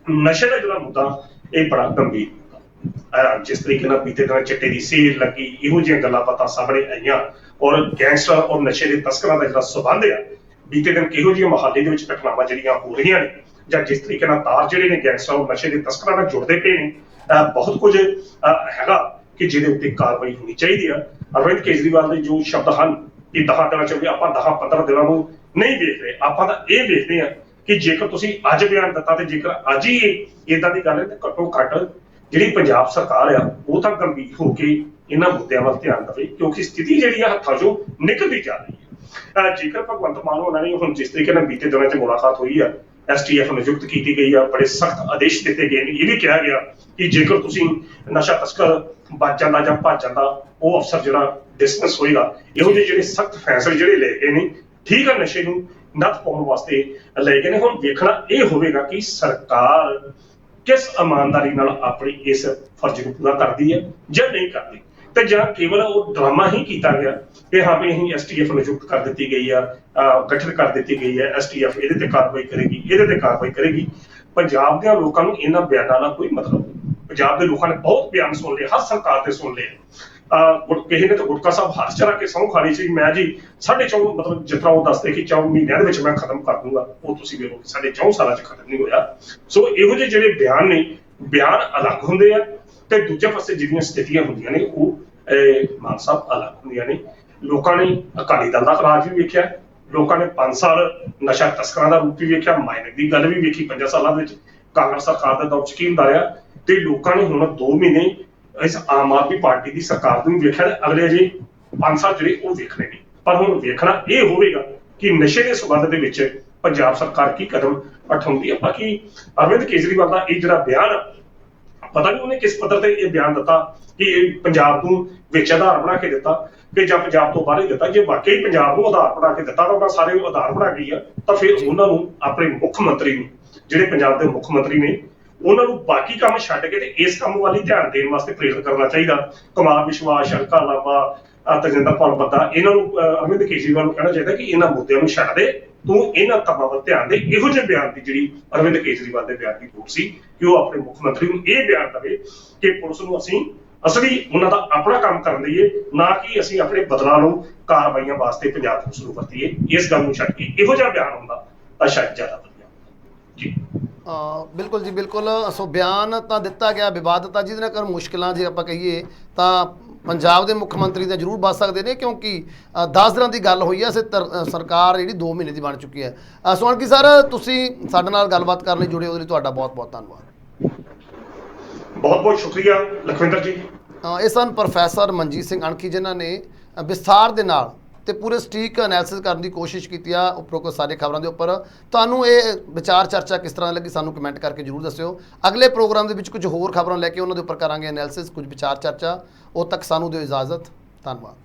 ਨਸ਼ੇ ਦਾ ਜਿਹੜਾ ਮੁੱਦਾ ਇਹ ਬੜਾ ਗੰਭੀਰ ਮੁੱਦਾ, ਜਿਸ ਤਰੀਕੇ ਨਾਲ ਬੀਤੇ ਦਿਨ ਚਿੱਟੇ ਦੀ ਸੇਲ ਲੱਗੀ, ਇਹੋ ਜਿਹੀਆਂ ਗੱਲਾਂ ਬਾਤਾਂ ਸਾਹਮਣੇ ਆਈਆਂ, ਔਰ ਗੈਂਗਸਟਰ ਔਰ ਨਸ਼ੇ ਦੇ ਤਸਕਰਾਂ ਦਾ ਜਿਹੜਾ ਸੰਬੰਧ ਆ, ਬੀਤੇ ਦਿਨ ਕਿਹੋ ਜਿਹੀਆਂ ਮੁਹਾਲੀ ਦੇ ਵਿੱਚ ਘਟਨਾਵਾਂ ਜਿਹੜੀਆਂ ਹੋ ਰਹੀਆਂ ਨੇ, ਜਾਂ ਜਿਸ ਤਰੀਕੇ ਨਾਲ ਤਾਰ ਜਿਹੜੇ ਨੇ ਗੈਂਗਸਟਰ ਔਰ ਨਸ਼ੇ ਦੇ ਤਸਕਰਾਂ ਨਾਲ ਜੁੜਦੇ ਪਏ ਨੇ, ਬਹੁਤ ਕੁਝ ਹੈਗਾ ਕਿ ਜਿਹਦੇ ਉੱਤੇ ਕਾਰਵਾਈ ਹੋਣੀ ਚਾਹੀਦੀ ਆ। ਅਰਵਿੰਦ ਕੇਜਰੀਵਾਲ ਦੇ ਜੋ ਸ਼ਬਦ ਹਨ ਕਿ 10 ਦਿਨਾਂ 'ਚ ਆਪਾਂ 10-15 ਦਿਨਾਂ ਨੂੰ ਨਹੀਂ ਵੇਖ ਰਹੇ, ਆਪਾਂ ਤਾਂ ਇਹ ਵੇਖਦੇ ਆ ਕਿ ਜੇਕਰ ਤੁਸੀਂ ਅੱਜ ਬਿਆਨ ਦਿੱਤਾ ਤੇ ਜੇਕਰ ਅੱਜ ਹੀ ਏਦਾਂ ਦੀ ਗੱਲ ਹੈ ਤੇ ਘੱਟੋ ਘੱਟ ਜਿਹੜੀ ਪੰਜਾਬ ਸਰਕਾਰ ਆ ਉਹ ਤਾਂ ਗੰਭੀਰ ਹੋ ਕੇ ਇਹਨਾਂ ਮੁੱਦਿਆਂ ਵੱਲ ਧਿਆਨ ਦੇਵੇ, ਕਿਉਂਕਿ ਸਥਿਤੀ ਜਿਹੜੀ ਆ ਹੱਥਾਂ 'ਚੋਂ ਨਿਕਲਦੀ ਜਾ ਰਹੀ ਹੈ। ਜੇਕਰ ਭਗਵੰਤ ਮਾਨ ਹੋਣਾ ਨੇ ਹੁਣ ਜਿਸ ਤਰੀਕੇ ਨਾਲ ਬੀਤੇ ਦਿਨਾਂ 'ਚ ਮੁਲਾਕਾਤ ਹੋਈ ਆ, STF ਨਿਯੁਕਤ ਕੀਤੀ ਗਈ ਆ, ਬੜੇ ਸਖਤ ਆਦੇਸ਼ ਦਿੱਤੇ ਗਏ ਨੇ, ਇਹ ਵੀ ਕਿਹਾ ਗਿਆ ਕਿ ਜੇਕਰ ਤੁਸੀਂ ਨਸ਼ਾ ਤਸਕਰ ਬਚ ਜਾਂਦਾ ਜਾਂ ਭੱਜ ਜਾਂਦਾ, ਉਹ ਅਫਸਰ ਜਿਹੜਾ ਡਿਸਮਿਸ ਹੋਏਗਾ। ਇਹੋ ਜਿਹੇ ਜਿਹੜੇ ਸਖਤ ਫੈਸਲੇ ਜਿਹੜੇ ਲਏ ਗਏ ਨੇ, ਠੀਕ ਆ, ਨਸ਼ੇ ਨੂੰ ਨੱਥ ਪਾਉਣ ਵਾਸਤੇ ਲਏ ਗਏ ਨੇ। ਹੁਣ ਵੇਖਣਾ ਇਹ ਹੋਵੇਗਾ ਕਿ ਸਰਕਾਰ ਕਿਸ ਇਮਾਨਦਾਰੀ ਨਾਲ ਆਪਣੀ ਇਸ ਫਰਜ਼ ਨੂੰ ਪੂਰਾ ਕਰਦੀ ਹੈ ਜਾਂ ਨਹੀਂ ਕਰਦੀ, ਤੇ ਜਾਂ ਕੇਵਲ ਉਹ ਡਰਾਮਾ ਹੀ ਕੀਤਾ ਗਿਆ ਕਿ ਹਾਂ ਵੀ ਅਸੀਂ STF ਨਿਯੁਕਤ ਕਰ ਦਿੱਤੀ ਗਈ ਆ, ਗਠਨ ਕਰ ਦਿੱਤੀ ਗਈ ਹੈ, STF ਇਹਦੇ ਤੇ ਕਾਰਵਾਈ ਕਰੇਗੀ, ਇਹਦੇ ਤੇ ਕਾਰਵਾਈ ਕਰੇਗੀ। ਪੰਜਾਬ ਦੇ ਲੋਕਾਂ ਨੂੰ ਇਹਨਾਂ ਬਿਆਨਾਂ ਨਾਲ ਕੋਈ ਮਤਲਬ ਨਹੀਂ। ਪੰਜਾਬ ਦੇ ਲੋਕਾਂ ਨੇ ਬਹੁਤ ਬਿਆਨ ਸੁਣ ਲਏ, ਹਰ ਸਰਕਾਰ ਤੇ ਸੁਣ ਲਏ। ਕਿਸੇ ਨੇ ਤਾਂ ਗੁਟਕਾ ਸਾਹਿਬ ਹੱਥ ਚਲਾ ਕੇ ਸਹੁੰ ਖਾ ਲਈ ਸੀ, ਮੈਂ ਜੀ 4.5 ਮਤਲਬ ਜਿਸ ਤਰ੍ਹਾਂ ਉਹ ਦੱਸਦੇ ਕਿ 4 ਮਹੀਨਿਆਂ ਦੇ ਵਿੱਚ ਮੈਂ ਖਤਮ ਕਰ ਦੂੰਗਾ, ਉਹ ਤੁਸੀਂ ਵੇਖੋ 4.5 ਸਾਲਾਂ 'ਚ ਖਤਮ ਨਹੀਂ ਹੋਇਆ। ਸੋ ਇਹੋ ਜਿਹੇ ਜਿਹੜੇ ਬਿਆਨ ਨੇ, ਬਿਆਨ ਅਲੱਗ ਹੁੰਦੇ ਆ, ਤੇ ਦੂਜੇ ਪਾਸੇ ਜਿਹੜੀਆਂ ਸਥਿਤੀਆਂ ਹੁੰਦੀਆਂ ਨੇ ਉਹ ਮਾਨ ਸਾਹਿਬ ਅਲੱਗ ਹੁੰਦੀਆਂ ਨੇ। ਲੋਕਾਂ ਨੇ ਅਕਾਲੀ ਦਲ ਦਾ ਰਾਜ ਵੀ ਵੇਖਿਆ, ਲੋਕਾਂ ਨੇ 5 ਸਾਲ ਨਸ਼ਾ ਤਸਕਰਾਂ ਦਾ ਰੂਪ ਵੀ ਵੇਖਿਆ, ਮਾਈਨਿੰਗ ਦੀ ਗੱਲ ਵੀ ਵੇਖੀ 5 ਸਾਲਾਂ ਵਿੱਚ ਕਾਂਗਰਸ ਸਰਕਾਰ ਦੇ ਦੌਰ 'ਚ ਕੀ ਹੁੰਦਾ ਰਿਹਾ, ਤੇ ਲੋਕਾਂ ਨੇ ਹੁਣ 2 ਮਹੀਨੇ ਇਸ ਆਮ ਆਦਮੀ ਪਾਰਟੀ ਦੀ ਸਰਕਾਰ ਨੂੰ ਵੇਖਿਆ, ਤੇ ਅਗਲੇ ਅਜੇ 5 ਸਾਲ ਜਿਹੜੇ ਉਹ ਵੇਖਣੇ ਨੇ। ਪਰ ਹੁਣ ਵੇਖਣਾ ਇਹ ਹੋਵੇਗਾ ਕਿ ਨਸ਼ੇ ਦੇ ਸੰਬੰਧ ਦੇ ਵਿੱਚ ਪੰਜਾਬ ਸਰਕਾਰ ਕੀ ਕਦਮ ਉਠਾਉਂਦੀ ਹੈ। ਬਾਕੀ ਅਰਵਿੰਦ ਕੇਜਰੀਵਾਲ ਦਾ ਇਹ ਜਿਹੜਾ ਬਿਆਨ, ਪਤਾ ਨਹੀਂ ਉਹਨੇ ਕਿਸ ਪੱਧਰ ਤੇ ਇਹ ਬਿਆਨ ਦਿੱਤਾ ਕਿ ਪੰਜਾਬ ਨੂੰ ਵਿੱਚ ਆਧਾਰ ਬਣਾ ਕੇ ਦਿੱਤਾ ਕਿ ਜਾਂ ਪੰਜਾਬ ਤੋਂ ਬਾਹਰ ਹੀ ਦਿੱਤਾ। ਜੇ ਵਾਕਈ ਪੰਜਾਬ ਨੂੰ ਆਧਾਰ ਬਣਾ ਕੇ ਦਿੱਤਾ ਤਾਂ ਉਹਨਾਂ ਸਾਰੇ ਆਧਾਰ ਬਣਾ ਗਈ ਆ, ਤਾਂ ਫਿਰ ਉਹਨਾਂ ਨੂੰ ਆਪਣੇ ਮੁੱਖ ਮੰਤਰੀ ਨੂੰ, ਜਿਹੜੇ ਪੰਜਾਬ ਦੇ ਮੁੱਖ ਮੰਤਰੀ ਨੇ, ਉਹਨਾਂ ਨੂੰ ਬਾਕੀ ਕੰਮ ਛੱਡ ਕੇ ਤੇ ਇਸ ਕੰਮ ਵੱਲ ਹੀ ਧਿਆਨ ਦੇਣ ਵਾਸਤੇ ਪ੍ਰੇਰਿਤ ਕਰਨਾ ਚਾਹੀਦਾ। ਕੁਮਾਰ ਵਿਸ਼ਵਾਸ, ਅਲਕਾ ਲਾਂਬਾ, ਤਜਿੰਦਰ ਪਾਲ ਬੱਦਾ, ਇਹਨਾਂ ਨੂੰ ਅਰਵਿੰਦ ਕੇਜਰੀਵਾਲ ਨੂੰ ਕਹਿਣਾ ਚਾਹੀਦਾ ਕਿ ਇਹਨਾਂ ਮੁੱਦਿਆਂ ਨੂੰ ਛੱਡ ਦੇ, ਤੂੰ ਇਹਨਾਂ ਕੰਮਾਂ ਵੱਲ ਧਿਆਨ ਦੇ। ਇਹੋ ਜਿਹੇ ਬਿਆਨ ਦੀ ਜਿਹੜੀ ਅਰਵਿੰਦ ਕੇਜਰੀਵਾਲ ਦੇ ਬਿਆਨ ਦੀ ਲੋੜ ਸੀ ਕਿ ਉਹ ਆਪਣੇ ਮੁੱਖ ਮੰਤਰੀ ਨੂੰ ਇਹ ਬਿਆਨ ਦੇਵੇ ਕਿ ਪੁਲਿਸ ਨੂੰ ਅਸੀਂ ਅਸਲੀ ਉਹਨਾਂ ਦਾ ਆਪਣਾ ਕੰਮ ਕਰਨ ਦਈਏ, ਨਾ ਕਿ ਅਸੀਂ ਆਪਣੇ ਬਦਲਾ ਨੂੰ ਕਾਰਵਾਈਆਂ ਵਾਸਤੇ ਪੰਜਾਬ ਪੁਲਿਸ ਨੂੰ ਵਰਤੀਏ। ਇਸ ਗੱਲ ਨੂੰ ਛੱਡ ਕੇ ਇਹੋ ਜਿਹਾ ਬਿਆਨ ਹੁੰਦਾ ਤਾਂ ਸ਼ਾਇਦ ਜ਼ਿਆਦਾ ਵਧੀਆ। ਜੀ ਬਿਲਕੁਲ ਜੀ, ਬਿਲਕੁਲ। ਸੋ ਬਿਆਨ ਤਾਂ ਦਿੱਤਾ ਗਿਆ ਵਿਵਾਦਤਾ, ਜਿਹਦੇ ਨਾਲ ਕਰ ਮੁਸ਼ਕਿਲਾਂ ਜੇ ਆਪਾਂ ਕਹੀਏ ਤਾਂ ਪੰਜਾਬ ਦੇ ਮੁੱਖ ਮੰਤਰੀ ਤਾਂ ਜ਼ਰੂਰ ਬਚ ਸਕਦੇ ਨੇ, ਕਿਉਂਕਿ 10 ਦਿਨਾਂ ਦੀ ਗੱਲ ਹੋਈ ਹੈ, ਸਰਕਾਰ ਜਿਹੜੀ 2 ਮਹੀਨੇ ਦੀ ਬਣ ਚੁੱਕੀ ਹੈ। ਸੋਹਣਕੀ ਸਰ, ਤੁਸੀਂ ਸਾਡੇ ਨਾਲ ਗੱਲਬਾਤ ਕਰਨ ਲਈ ਜੁੜੇ, ਉਹਦੇ ਲਈ ਤੁਹਾਡਾ ਬਹੁਤ ਬਹੁਤ ਧੰਨਵਾਦ। ਬਹੁਤ ਬਹੁਤ ਸ਼ੁਕਰੀਆ ਲਖਵਿੰਦਰ ਜੀ। ਇਹ ਸਨ ਪ੍ਰੋਫੈਸਰ ਮਨਜੀਤ ਸਿੰਘ ਅਣਖੀ, ਜਿਨ੍ਹਾਂ ਨੇ ਵਿਸਥਾਰ ਦੇ ਨਾਲ ਤੇ ਪੂਰੇ ਸਟੀਕ ਐਨਾਲਿਸਿਸ ਕਰਨ ਦੀ ਕੋਸ਼ਿਸ਼ ਕੀਤੀ ਆ ਉਪਰੋਕਤ ਸਾਰੇ ਖਬਰਾਂ ਦੇ ਉੱਪਰ। ਤੁਹਾਨੂੰ ਇਹ ਵਿਚਾਰ ਚਰਚਾ ਕਿਸ ਤਰ੍ਹਾਂ ਲੱਗੀ, ਸਾਨੂੰ ਕਮੈਂਟ ਕਰਕੇ ਜ਼ਰੂਰ ਦੱਸਿਓ। ਅਗਲੇ ਪ੍ਰੋਗਰਾਮ ਦੇ ਵਿੱਚ ਕੁਝ ਹੋਰ ਖਬਰਾਂ ਲੈ ਕੇ ਉਹਨਾਂ ਦੇ ਉੱਪਰ ਕਰਾਂਗੇ ਐਨਾਲਿਸਿਸ, ਕੁਝ ਵਿਚਾਰ ਚਰਚਾ। ਉਦੋਂ ਤੱਕ ਸਾਨੂੰ ਦਿਓ ਇਜਾਜ਼ਤ। ਧੰਨਵਾਦ।